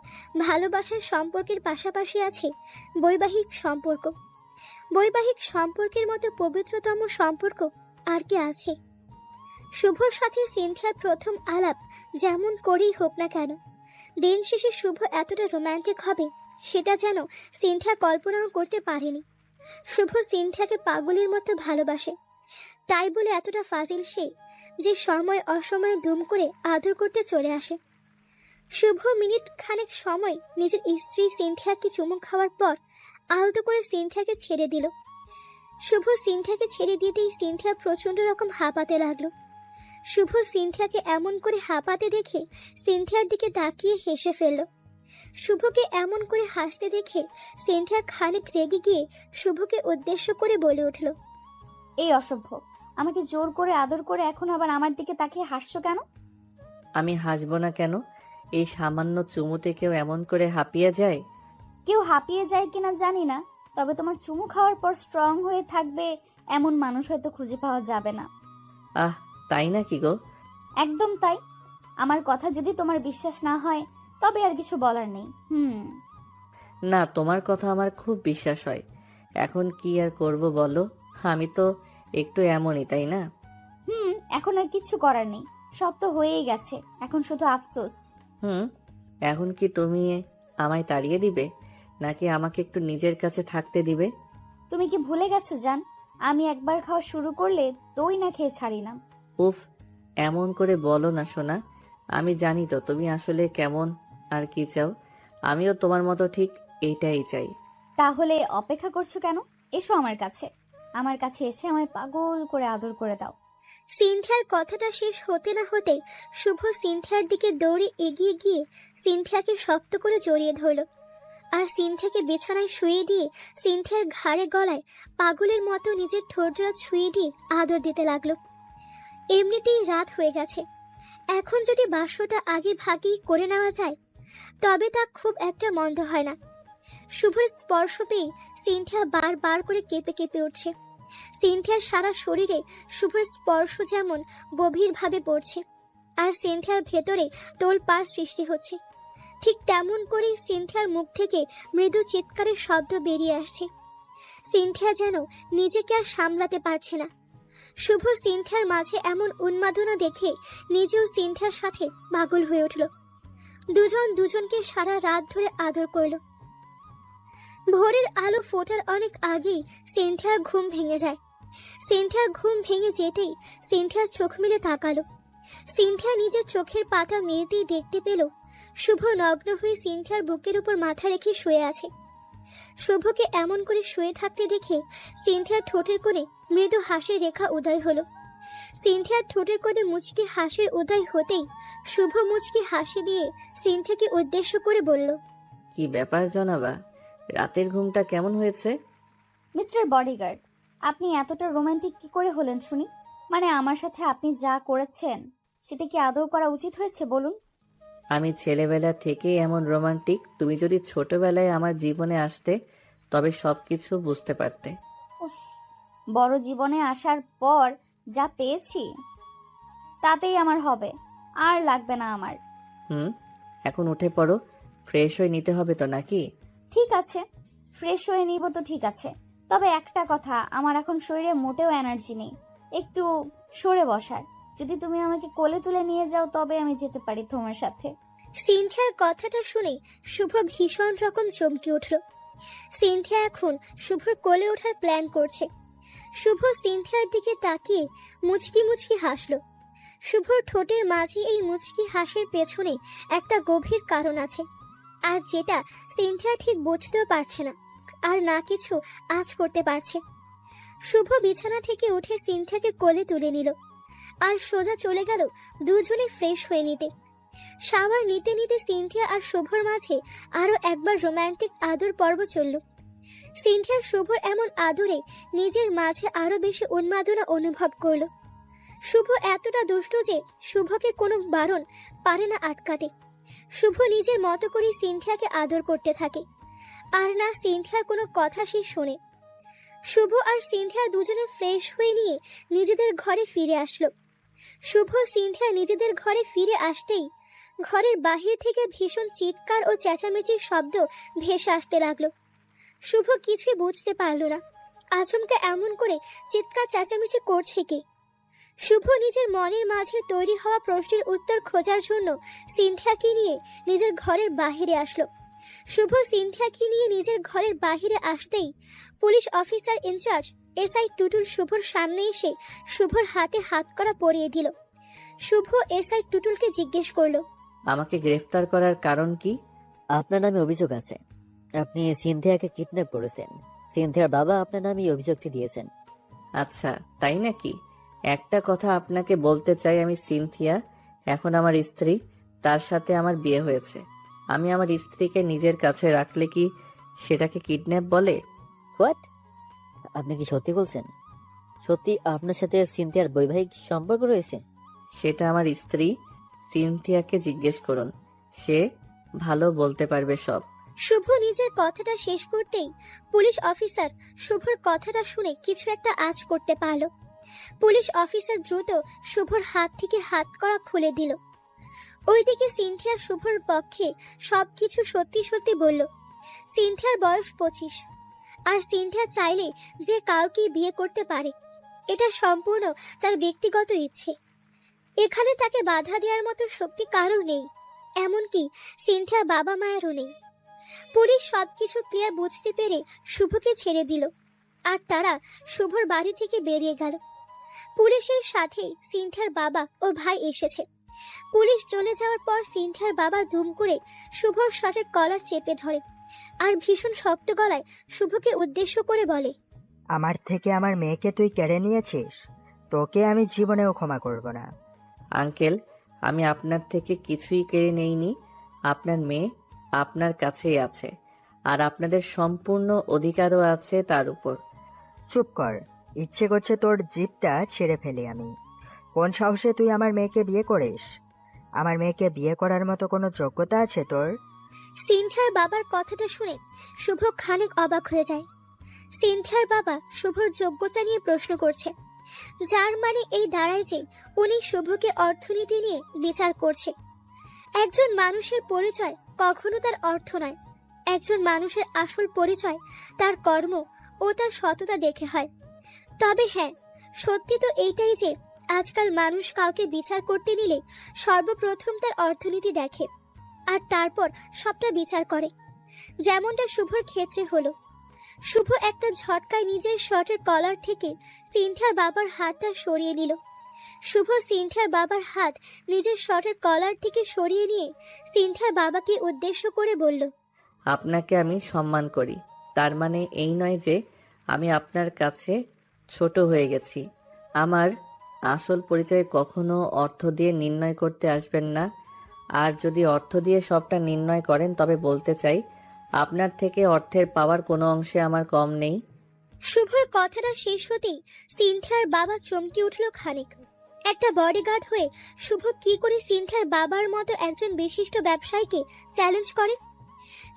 ভালোবাসার সম্পর্কের পাশাপাশি আছে বৈবাহিক সম্পর্ক। বৈবাহিক সম্পর্কের মতো পবিত্রতম সম্পর্ক আর কি আছে? শুভর সাথে সিনথিয়ার প্রথম আলাপ যেমন করেই হোক না কেন, দিন শেষে শুভ এতটা রোম্যান্টিক হবে সেটা যেন সিনথিয়া কল্পনাও করতে পারেনি। শুভ সিনথিয়াকে পাগলের মতো ভালোবাসে, তাই বলে এতটা ফাজিল সে যে সময় অসময়ে দুম করে আদর করতে চলে আসে। শুভ মিনিট খানেক সময় নিজের স্ত্রী সিনথিয়াকে চুমু খাওয়ার পর আলতো করে সিনথিয়াকে ছেড়ে দিল। শুভ সিনথিয়াকে ছেড়ে দিতেই সিনথিয়া প্রচন্ড রকম হাঁপাতে লাগলো। শুভ সিনথিয়াকে এমন করে হাঁপাতে দেখে সিনথিয়ার দিকে তাকিয়ে হেসে ফেলল। শুভকে এমন করে হাসতে দেখে সিনথিয়া খানিক রেগে গিয়ে শুভকে উদ্দেশ্য করে বলে উঠল, এই অসভ্য, আমাকে জোর করে আদর করে এখন আবার আমার দিকে তাকিয়ে হাসছো কেন? আমি হাসবো না কেন? এই সামান্য চুমুতে কেউ এমন করে হাঁপিয়ে যায়? কেউ হাঁপিয়ে যায় কিনা জানি না, তবে তোমার চুমু খাওয়ার পর স্ট্রং হয়ে থাকবে এমন মানুষ হয়তো খুঁজে পাওয়া যাবে না। আহ, তাই নাকি গো? একদম তাই। আমার কথা যদি তোমার বিশ্বাস না হয় তবে আর কিছু বলার নেই। না, তোমার কথা আমার খুব বিশ্বাস হয়। এখন কি আর করব বলো? আমি তো একটু এমনই, তাই না? এখন আর কিছু করার নেই, সব তো হয়েই গেছে, এখন শুধু আফসোস। এখন কি তুমি আমায় তাড়িয়ে দিবে, নাকি আমাকে একটু নিজের কাছে থাকতে দিবে? তুমি কি ভুলে গেছো জান, আমি একবার খাওয়া শুরু করলে দই না খেয়ে ছাড়ি না। উফ, এমন করে বলো না সোনা। আমি জানি তো তুমি আসলে কেমন আর কি চাও। আমিও তোমার মতো ঠিক এইটাই চাই। তাহলে অপেক্ষা করছো কেন? এসো আমার কাছে, আমার কাছে এসে আমায় পাগল করে আদর করে দাও। সিনথিয়ার কথাটা শেষ হতে না হতে শুভ সিনথিয়ার দিকে দৌড়ে এগিয়ে গিয়ে সিনথিয়াকে শক্ত করে জড়িয়ে ধরল আর সিনথিয়াকে বিছানায় শুয়ে দিয়ে সিনথিয়ার ঘাড়ে গলায় পাগলের মতো নিজের ঠোঁটজোড়া ছুঁয়ে দিয়ে আদর দিতে লাগলো। এমনিতেই রাত হয়ে গেছে, এখন যদি বাসটা আগে ভাগেই করে নেওয়া যায় তবে তা খুব একটা মন্দ হয় না। শুভর স্পর্শ পেয়ে সিনথিয়া বারবার করে কেঁপে কেঁপে উঠছে। সিনথিয়ার সারা শরীরে শুভর স্পর্শ যেমন গভীরভাবে পড়ছে আর সিনথিয়ার ভেতরে তোলপাড় সৃষ্টি হচ্ছে, ঠিক তেমন করেই সিনথিয়ার মুখ থেকে মৃদু চিৎকারের শব্দ বেরিয়ে আসছে। সিনথিয়া যেন নিজেকে আর সামলাতে পারছে না। শুভ সিনথিয়ার মাঝে এমন উন্মাদনা দেখে নিজেও সিনথিয়ার সাথে পাগল হয়ে উঠল। দুজন দুজনকে সারা রাত ধরে আদর করল। ভোরের আলো ফোটার অনেক আগেই সিনথিয়ার ঘুম ভেঙে যায়। সিনথিয়ার ঘুম ভেঙে যেতেই সিনথিয়ার চোখ মেলে তাকালো। সিনথিয়া নিজের চোখের পাতা মেলতেই দেখতে পেল শুভ নগ্ন হয়ে সিনথিয়ার বুকের উপর মাথা রেখে শুয়ে আছে। শুভকে এমন করে শুয়ে থাকতে দেখে সিনথিয়ার ঠোঁটের কোণে মৃদু হাসির রেখা উদয় হলো। সিনথিয়ার ঠোঁটের কোণে মুচকি হাসির উদয় হতেই শুভ মুচকি হাসি দিয়ে সিনথিয়াকে উদ্দেশ্য করে বলল, কি ব্যাপার জনাবা, রাতের ঘুমটা কেমন হয়েছে? মিস্টার বডিগার্ড, আপনি এতটা রোমান্টিক কি করে হলেন শুনি? মানে আমার সাথে আপনি যা করেছেন সেটা কি আদৌ করা উচিত হয়েছে বলুন? আমি ছেলেবেলা থেকেই এমন রোমান্টিক। তুমি যদি ছোটবেলায় আমার জীবনে আসতে তবে সবকিছু বুঝতে পারতে। উফ, বড় জীবনে আসার পর যা পেয়েছি তাতেই আমার হবে, আর লাগবে না আমার। এখন উঠে পড়ো, ফ্রেশ হয়ে নিতে হবে তো নাকি? ঠিক আছে, ফ্রেশ হয়ে নিব তো ঠিক আছে, তবে একটা কথা, আমার এখন শরীরে মোটেও এনার্জি নেই একটু সরে বসার। যদি তুমি আমাকে কোলে তুলে নিয়ে যাও তবে আমি যেতে পারি তোমার সাথে। সিনথিয়ার কথাটা শুনে শুভ ভীষণ রকম চমকে উঠল। সিনথিয়া এখন শুভর কোলে ওঠার প্ল্যান করছে। শুভ সিনথিয়ার দিকে তাকিয়ে মুচকি মুচকি হাসলো। শুভর ঠোঁটের মাঝে এই মুচকি হাসির পেছনে একটা গভীর কারণ আছে, আর যেটা সিনথিয়া ঠিক বুঝতেও পারছে না আর না কিছু আঁচ করতে পারছে। শুভ বিছানা থেকে উঠে সিনথিয়াকে কোলে তুলে নিল আর সোজা চলে গেল দুজনে ফ্রেশ হয়ে নিতে। শাওয়ার নিতে নিতে সিনথিয়া আর শুভর মাঝে আরো একবার রোমান্টিক আদর পর্ব চলল। সিনথিয়া শুভর এমন আদরে নিজের মাঝে আরো বেশি উন্মাদনা অনুভব করল। শুভ এতটা দুষ্টু যে শুভকে কোনো বারণ পারে না আটকাতে। শুভ নিজের মতো করে সিনথিয়াকে আদর করতে থাকে, আর না সিনথিয়ার কোনো কথা সে শোনে। শুভ আর সিনথিয়া দুজনে ফ্রেশ হয়ে নিয়ে নিজেদের ঘরে ফিরে আসলো। শুভ সিনথিয়া নিজেদের ঘরে ফিরে আসতেই ঘরের বাহির থেকে ভীষণ চিৎকার ও চেঁচামেচির শব্দ ভেসে আসতে লাগলো। শুভ কিছুই বুঝতে পারল না আচমকা এমন করে চিৎকার চেঁচামেচি করছে কি। শুভ নিজের মনের মাঝে তৈরি হওয়া প্রশ্নের উত্তর খোঁজার জন্য সিনথিয়াকে নিয়ে নিজের ঘরের বাহিরে আসলো। শুভ সিনথিয়াকে নিয়ে নিজের ঘরের বাহিরে আসতেই police officer in charge SI Tutul শুভর সামনে এসে শুভর হাতে হাত করা পরিয়ে দিল। শুভ এসআই টুটুলকে জিজ্ঞেস করলো, আমাকে গ্রেফতার করার কারণ কি? আপনার নামে অভিযোগ আছে, আপনি সিনথিয়াকে কিডন্যাপ করেছেন। সিনথিয়ার বাবা আপনার নামে এই অভিযোগটি দিয়েছেন। আচ্ছা, তাই নাকি? একটা কথা আপনাকে বলতে চাই, আমি সিনথিয়া, এখন আমার স্ত্রী, তার সাথে আমার বিয়ে হয়েছে। আমি আমার স্ত্রীকে নিজের কাছে রাখলে কি সেটাকে কিডন্যাপ বলে? হোয়াট? আপনি কি সত্যি বলছেন? সত্যি আপনার সাথে সিনথিয়ার বৈবাহিক সম্পর্ক রয়েছে? সেটা আমার স্ত্রী সিনথিয়াকে জিজ্ঞেস করুন, সে ভালো বলতে পারবে সব। শুভ নিজের কথাটা শেষ করতেই পুলিশ অফিসার শুভর কথাটা শুনে কিছু একটা আঁচ করতে পারল। পুলিশ অফিসার দ্রুত শুভর হাত থেকে হাত করা খুলে দিল। ওইদিকে সিনথিয়া শুভর পক্ষে সবকিছু সত্যি সত্যি বলল। সিনথিয়ার বয়স 25, আর সিনথিয়া চাইলে যে কাউকে বিয়ে করতে পারে, এটা সম্পূর্ণ তার ব্যক্তিগত ইচ্ছে। এখানে তাকে বাধা দেওয়ার মতো শক্তি কারোর নেই, এমনকি সিনথিয়া বাবা মায়েরও নেই। পুলিশ সবকিছু ক্লিয়ার বুঝতে পেরে শুভকে ছেড়ে দিল, আর তারা শুভর বাড়ি থেকে বেরিয়ে গেল। পুলিশের সাথে সিনথিয়ার বাবা ও ভাই এসেছে। পুলিশ চলে যাওয়ার পর সিনথিয়ার বাবা দুম করে শুভর শার্টের কলার চেপে ধরে, আর ভীষণ শক্ত গলায় শুভকে উদ্দেশ্য করে বলে, আমার থেকে আমার মেয়েকে তুই কেড়ে নিয়েছিস, তোকে আমি জীবনেও ক্ষমা করব না। আঙ্কেল, আমি আপনার থেকে কিছুই কেড়ে নেইনি। আপনার মেয়ে আপনার কাছেই আছে, আর আপনাদের সম্পূর্ণ অধিকারও আছে তার উপর। চুপ কর, ইচ্ছে করছে তোর জিভটা ছেড়ে ফেলি আমি। কোন সাহসে তুই আমার মেয়েকে বিয়ে করিস? আমার মেয়েকে বিয়ে করার মতো কোনো যোগ্যতা আছে তোর? সিনথিয়ার বাবার কথাটা শুনে শুভ খানিক অবাক হয়ে যায়। সিনথিয়ার বাবা শুভর যোগ্যতা নিয়ে প্রশ্ন করছে, যার মানে এই দাঁড়ায় যে উনি শুভকে অর্থনীতি নিয়ে বিচার করছে। একজন মানুষের পরিচয় কখনো তার অর্থ নয়, একজন মানুষের আসল পরিচয় তার কর্ম ও তার সততা দেখে হয়। তবে হ্যাঁ, সত্যি তো এইটাই যে আজকাল মানুষ কাউকে বিচার করতে নিলে সর্বপ্রথম তার অর্থনীতি দেখে, আর তারপর সবটা বিচার করে। যেমনটা শুভর ক্ষেত্রে হলো। শুভ একটা ঝটকায় নিজের শার্টের কলার থেকে সিনথিয়ার বাবার হাতটা সরিয়ে নিল। শুভ সিনথিয়ার বাবার হাত নিজের শার্টের কলার থেকে সরিয়ে নিয়ে সিনথিয়ার বাবাকে উদ্দেশ্য করে বলল, আপনাকে আমি সম্মান করি, তার মানে এই নয় যে আমি আপনার কাছে ছোট হয়ে গেছি। আমার আসল পরিচয় কখনো অর্থ দিয়ে নির্ণয় করতে আসবেন না। আর যদি অর্থ দিয়ে সবটা নির্ণয় করেন, তবে বলতে চাই আপনার থেকে অর্থের পাওয়ার কোনো অংশে আমার কম নেই। শুভর কথাটা শেষ হতেই সিনথিয়ার বাবা চমকে উঠল খানিক। একটা বডিগার্ড হয়ে শুভ কি করে সিনথিয়ার বাবার মতো একজন বিশিষ্ট ব্যবসায়ীকে চ্যালেঞ্জ করে?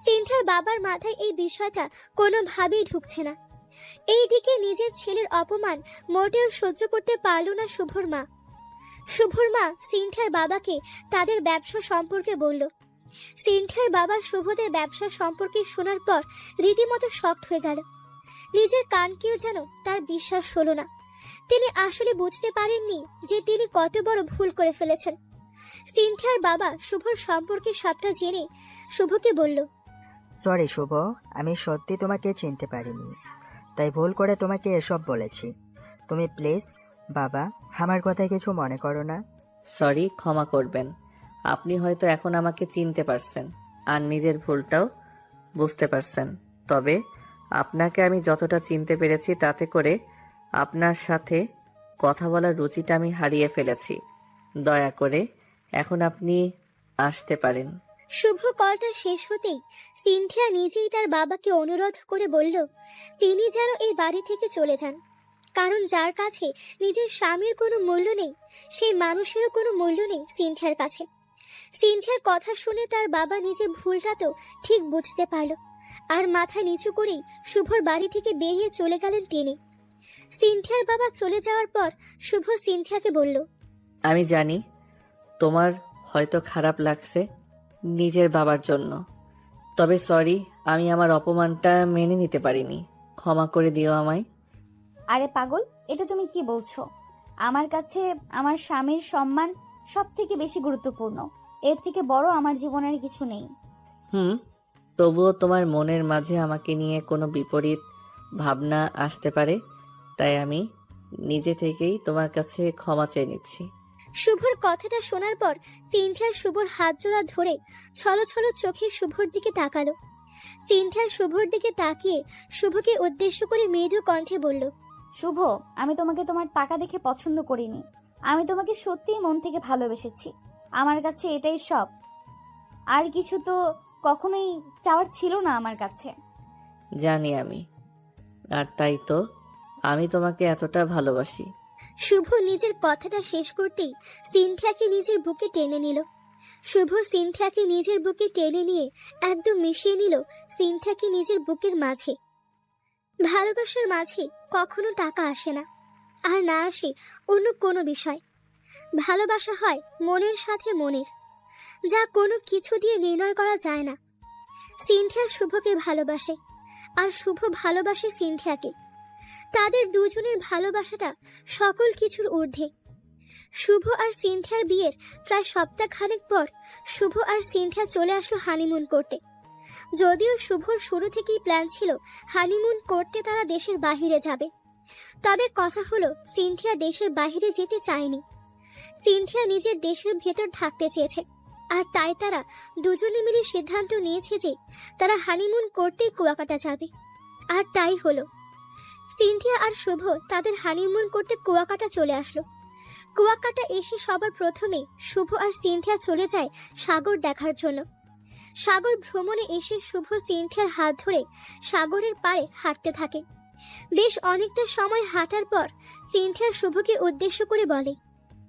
সিনথিয়ার বাবার মাথায় এই বিষয়টা কোনোভাবেই ঢুকছে না। এইদিকে নিজের ছেলের অপমান মোটেও সহ্য করতে পারল না শুভর মা। শুভর মা সিনথিয়ার বাবাকে তাদের ব্যবসা সম্পর্কে বলল। সিনথিয়ার বাবা শুভদের ব্যবসা সম্পর্কে শোনার পর রীতিমতো শকড হয়ে গেল। নিজের কানকেও যেন তার বিশ্বাস হলো না। তিনি আসলে বুঝতে পারেননি যে তিনি কত বড় ভুল করে ফেলেছেন। সিনথিয়ার বাবা শুভর সম্পর্কে সবটা জেনে শুভকে বলল, সরি শুভ, আমি সত্যি তোমাকে চিনতে পারিনি, তাই ভুল করে তোমাকে এসব বলেছি। তুমি প্লিজ বাবা আমার কথায় কিছু মনে করো না। সরি, ক্ষমা করবেন। আপনি হয়তো এখন আমাকে চিনতে পারছেন আর নিজের ভুলটাও বুঝতে পারছেন, তবে আপনাকে আমি যতটা চিনতে পেরেছি তাতে করে আপনার সাথে কথা বলার রুচিটা আমি হারিয়ে ফেলেছি। দয়া করে এখন আপনি আসতে পারেন। শুভ কলটা শেষ হতেই সিনথিয়া নিজেই তার বাবাকে অনুরোধ করে বলল তিনি যেন এই বাড়ি থেকে চলে যান, কারণ যার কাছে নিজের স্বামীর কোনো মূল্য নেই, সেই মানুষেরও কোনো মূল্য নেই সিনথিয়ার কাছে। সিনথিয়ার কথা শুনে তার বাবা নিজের ভুলটা তো ঠিক বুঝতে পারল, আর মাথা নিচু করেই শুভর বাড়ি থেকে বেরিয়ে চলে গেলেন তিনি। সিনথিয়ার বাবা চলে যাওয়ার পর শুভ সিনথিয়াকে বলল, আমি জানি তোমার হয়তো খারাপ লাগছে নিজের বাবার জন্য, তবে সরি, আমি আমার অপমানটা মেনে নিতে পারিনি। ক্ষমা করে দিও আমায়। আরে পাগল, এটা তুমি কি বলছো? আমার কাছে আমার স্বামীর সম্মান সব থেকে বেশি গুরুত্বপূর্ণ। এর থেকে বড় আমার জীবনের কিছু নেই। তবুও তোমার মনের মাঝে আমাকে নিয়ে কোনো বিপরীত ভাবনা আসতে পারে, তাই আমি নিজে থেকেই তোমার কাছে ক্ষমা চেয়ে নিচ্ছি। শুভর কথাটা শোনার পর সিনথিয়া শুভর হাত জোড়া ধরে ছলো ছলো চোখে শুভর দিকে তাকালো। সিনথিয়া শুভর দিকে তাকিয়ে শুভকে উদ্দেশ্য করে মৃদু কণ্ঠে বলল, শুভ, আমি তোমাকে তোমার টাকা দেখে পছন্দ করিনি। আমি তোমাকে সত্যিই মন থেকে ভালোবেসেছি। আমার কাছে এটাই সব, আর কিছু তো কখনোই চাওয়ার ছিল না আমার কাছে। জানি আমি, আর তাই তো আমি তোমাকে এতটা ভালোবাসি। শুভ নিজের কথাটা শেষ করতেই সিনথিয়াকে নিজের বুকে টেনে নিল। শুভ সিনথিয়াকে নিজের বুকে টেনে নিয়ে একদম মিশিয়ে নিল সিনথিয়াকে নিজের বুকের মাঝে। ভালোবাসার মাঝে কখনো টাকা আসে না, আর না আসে অন্য কোনো বিষয়। ভালোবাসা হয় মনের সাথে মনের, যা কোনো কিছু দিয়ে নির্ণয় করা যায় না। সিনথিয়া শুভকে ভালোবাসে, আর শুভ ভালোবাসে সিনথিয়াকে। তাদের দুজনের ভালোবাসাটা সকল কিছুর ঊর্ধ্বে। শুভ আর সিনথিয়ার বিয়ের প্রায় সপ্তাহখানেক পর শুভ আর সিনথিয়া চলে আসলো হানিমুন করতে। যদিও শুভর শুরু থেকেই প্ল্যান ছিল হানিমুন করতে তারা দেশের বাইরে যাবে, তবে কথা হলো সিনথিয়া দেশের বাইরে যেতে চায়নি। সিনথিয়া নিজের দেশের ভেতর থাকতে চেয়েছে, আর তাই তারা দুজনে মিলে সিদ্ধান্ত নিয়েছে যে তারা হানিমুন করতেই কুয়াকাটা যাবে। আর তাই হলো, সিনথিয়া আর শুভ তাদের হানিমুন করতে কুয়াকাটা চলে আসলো। কুয়াকাটা এসে সবার প্রথমে শুভ আর সিনথিয়া চলে যায় সাগর দেখার জন্য। সাগর ভ্রমণে এসে শুভ সিনথিয়ার হাত ধরে সাগরের পাড়ে হাঁটতে থাকে। বেশ অনেকটা সময় হাঁটার পর সিনথিয়া শুভকে উদ্দেশ্য করে বলে,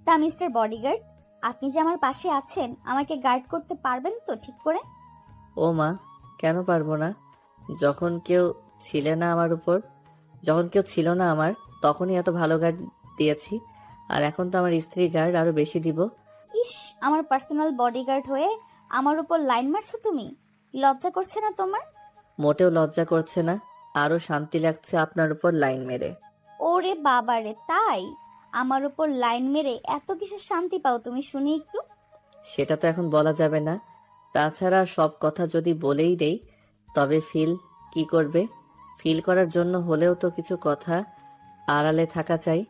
তা মিস্টার বডিগার্ড, আপনি যে আমার পাশে আছেন, আমাকে গার্ড করতে পারবেন তো ঠিক করে? ও মা, কেন পারবো না? যখন কেউ ছিল না আমার, তখনই এত ভালো গার্ড দিয়েছি, আর এখন তো আমার স্ত্রী গার্ড আরো বেশি দিব। ইস, আমার পার্সোনাল বডিগার্ড হয়ে আমার উপর লাইন মারছো তুমি? লজ্জা করছে না তোমার? মোটেও লজ্জা করছে না, আরো শান্তি লাগছে আপনার উপর লাইন মেরে। ওরে বাবারে, তাই? আমার উপর লাইন মেরে এত কিসের শান্তি পাও তুমি, শুনি একটু। সেটা তো এখন বলা যাবে না। তাছাড়া সব কথা যদি বলেই দেই, তবে কি করবে? ফিল করার জন্য হলেও তো কিছু কথা আড়ালে থাকা চাই।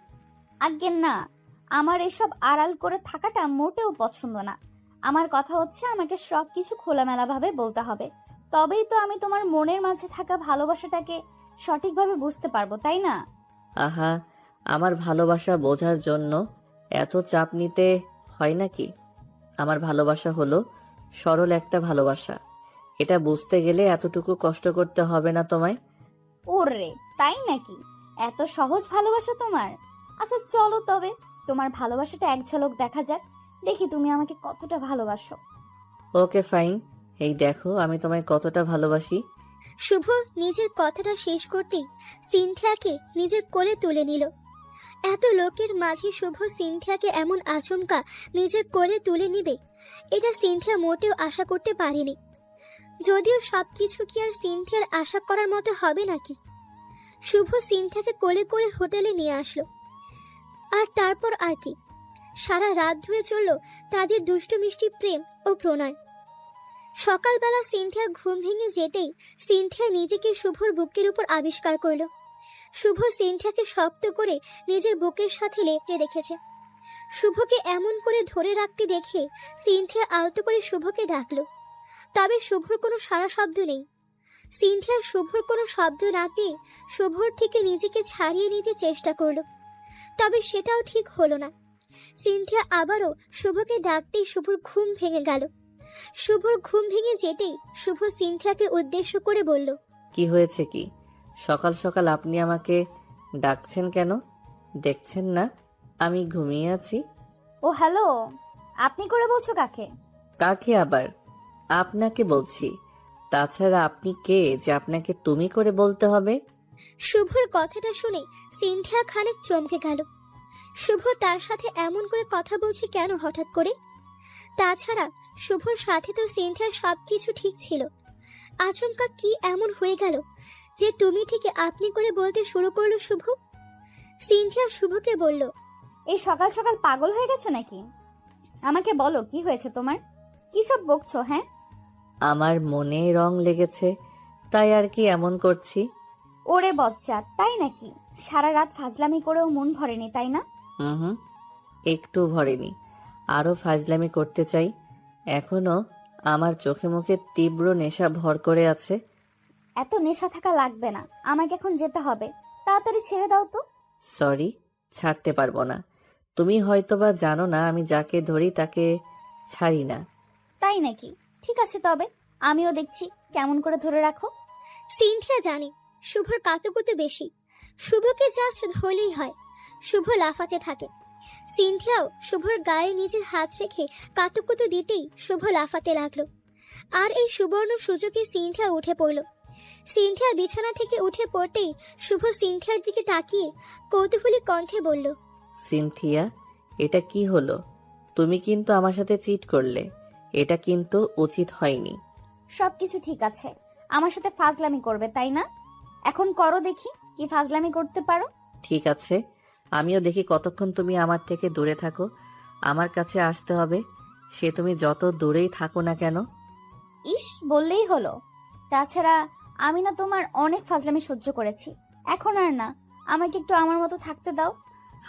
আজ্ঞে না, আমার এসব আড়াল করে থাকাটা মোটেও পছন্দ না। আমার কথা হচ্ছে, আমাকে সবকিছু খোলামেলা ভাবে বলতে হবে, তবেই তো আমি তোমার মনের মাঝে থাকা ভালোবাসাটাকে সঠিকভাবে বুঝতে পারবো, তাই না? আহা, আমার ভালোবাসা বোঝার জন্য এত চাপ নিতে হয় নাকি? আমার ভালোবাসা হলো সরল একটা ভালোবাসা। এটা বুঝতে গেলে এতটুকু কষ্ট করতে হবে না তোমায়। ওরে, তাই নাকি? এত সহজ ভালোবাসা তোমার? আচ্ছা চলো তবে তোমার ভালোবাসাটা এক ঝলক দেখা যাক, দেখি তুমি আমাকে কতটা ভালোবাসো। ওকে ফাইন, এই দেখো আমি তোমায় কতটা ভালোবাসি। শুভ নিজের কথাটা শেষ করতেই সিনথিয়াকে নিজের কোলে তুলে নিল। এত লোকের মাঝে শুভ সিনথিয়াকে এমন আচমকা নিজের কোলে তুলে নিবে, এটা সিনথিয়া মোটেও আশা করতে পারেনি। যদিও সবকিছু কি আর সিনথিয়ার আশা করার মতো হবে নাকি? শুভ সিনথিয়াকে কোলে করে হোটেলে নিয়ে আসলো, আর তারপর আর কি, সারা রাত ধরে চলল তাদের দুষ্টু মিষ্টি প্রেম ও প্রণয়। সকালবেলা সিনথিয়ার ঘুম ভেঙে যেতেই সিনথিয়া নিজেকে শুভর বুকের উপর আবিষ্কার করলো। শুভ সিনথিয়াকে শক্ত করে নিজের বুকের সাথে লেপটে রেখেছে। শুভকে এমন করে ধরে রাখতে দেখে সিনথিয়া আলতো করে শুভকে ডাকলো, তবে শুভর কোনো সাড়া শব্দ নেই। সিনথিয়ার শুভর কোনো শব্দ না পেয়ে শুভর থেকে নিজেকে ছাড়িয়ে নিতে চেষ্টা করলো, তবে সেটাও ঠিক হলো না। সিনথিয়া আবারও শুভকে ডাকতেই শুভর ঘুম ভেঙে গেল। শুভর ঘুম ভেঙে যেতেই শুভ সিনথিয়াকে উদ্দেশ্য করে বলল, কি হয়েছে কি? সকাল সকাল আপনি আমাকে ডাকছেন কেন? দেখছেন না আমি ঘুমিয়ে আছি? ও হ্যালো, আপনি করে বলছো কাকে? কাকে আবার? আপনাকে বলছি। তাছাড়া আপনি কে যে আপনাকে তুমি করে বলতে হবে? শুভর কথাটা শুনে সিনথিয়া খানিক চমকে গেল। শুভ তার সাথে এমন করে কথা বলছে কেন হঠাৎ করে? তাছাড়া শুভর সাথে তো সিনথিয়ার সবকিছু ঠিক ছিল। আচমকা কি এমন হয়ে গেল যে তুমি থেকে আপনি করে বলতে শুরু করলো শুভ? সিনথিয়া শুভকে বলল, এই সকাল সকাল পাগল হয়ে গেছো নাকি? আমাকে বলো কি হয়েছে তোমার? কি সব বকছো? হ্যাঁ, আমার মনে রং লেগেছে, তাই আর কি এমন করছি। ওরে বচ্চা, তাই নাকি? সারা রাত ফাজলামি করেও মন ভরেনি, তাই না? হুম, একটু ভরেনি, আরো ফাজলামি করতে চাই। এখনো আমার চোখে মুখে তীব্র নেশা ভর করে আছে। এত নেশা থাকা লাগবে না, আমাকে এখন যেতে হবে। তাড়াতাড়ি ছেড়ে দাও তো। সরি, ছাড়তে পারবো না। তুমি হয়তোবা জানো না আমি যাকে ধরি তাকে ছাড়ি না। তাই নাকি? ঠিক আছে, তবে আমিও দেখছি কেমন করে ধরে রাখো। সিনথিয়া জানে শুভর কাতুকুতু বেশি। শুভকে জাস্ট ধরলেই হয়, শুভ লাফাতে থাকে। সিনথিয়াও শুভর গায়ে নিজের হাত রেখে কাতুকুতু দিতেই শুভ লাফাতে লাগলো। আর এই সুবর্ণ সুযোগে সিনথিয়া উঠে পড়ল। সিনথিয়া বিছানা থেকে উঠে পড়তেই শুভ সিনথিয়ার দিকে তাকিয়ে কৌতূহলী কণ্ঠে বলল, সিনথিয়া, এটা কি হলো? তুমি কিন্তু আমার সাথে চিট করলে। এটা কিন্তু উচিত হয়নি। সবকিছু ঠিক আছে, আমার সাথে ফাজলামি করবে তাই না? এখন করো দেখি কি ফাজলামি করতে পারো। ঠিক আছে, আমিও দেখি কতক্ষণ তুমি আমার থেকে দূরে থাকো। আমার কাছে আসতে হবে, সে তুমি যত দূরেই থাকো না কেন। ইস, বললেই হলো। তাছাড়া আমি না তোমার অনেক ফাজলামি সহ্য করেছি, এখন আর না। আমাকে একটু আমার মতো থাকতে দাও।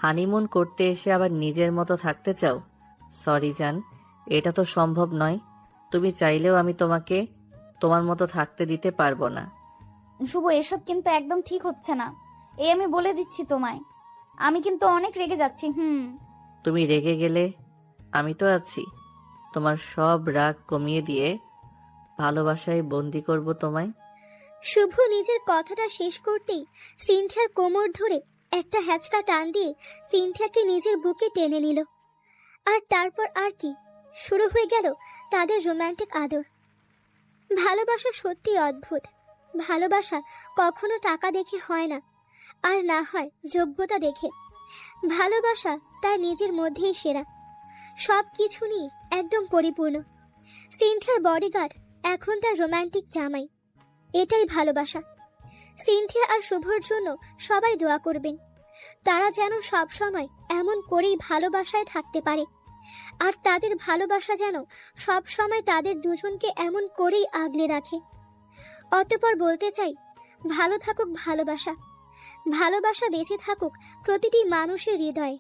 হানিমুন করতে এসে আবার নিজের মতো থাকতে চাও? সরি জান, এটা তো সম্ভব নয়। তুমি চাইলেও আমি তোমাকে তোমার মতো থাকতে দিতে পারবো না। শুভ, এসব কিন্তু একদম ঠিক হচ্ছে না। এই আমি বলে দিচ্ছি তোমায়, আমি কিন্তু অনেক রেগে যাচ্ছি। তুমি রেগে গেলে আমি তো আছি। তোমার সব রাগ কমিয়ে দিয়ে ভালোবাসায় বন্দি করব তোমায়। শুভ নিজের কথাটা শেষ করতেই সিনথিয়ার কোমর ধরে একটা হ্যাচকা টান দিয়ে সিনথিয়াকে নিজের বুকে টেনে নিল। আর তারপর আর কি, শুরু হয়ে গেল তাদের রোমান্টিক আদর। ভালোবাসা সত্যি অদ্ভুত। ভালোবাসা কখনো টাকা দেখে হয় না, আর না হয় যোগ্যতা দেখে। ভালোবাসা তার নিজের মধ্যেই সেরা, সব কিছু নিয়ে একদম পরিপূর্ণ। সিনথিয়ার বডিগার্ড এখন তার রোমান্টিক জামাই। এটাই ভালোবাসা। সিনথিয়া আর শুভর জন্য সবাই দোয়া করবেন, তারা যেন সব সময় এমন করেই ভালোবাসায় থাকতে পারে। আর তাদের ভালোবাসা যেন সব সময় তাদের দুজনকে এমন করেই আগলে রাখে। অতঃপর বলতে চাই, ভালো থাকুক ভালোবাসা, ভালোবাসা বেঁচে থাকুক প্রতিটি মানুষের হৃদয়ে।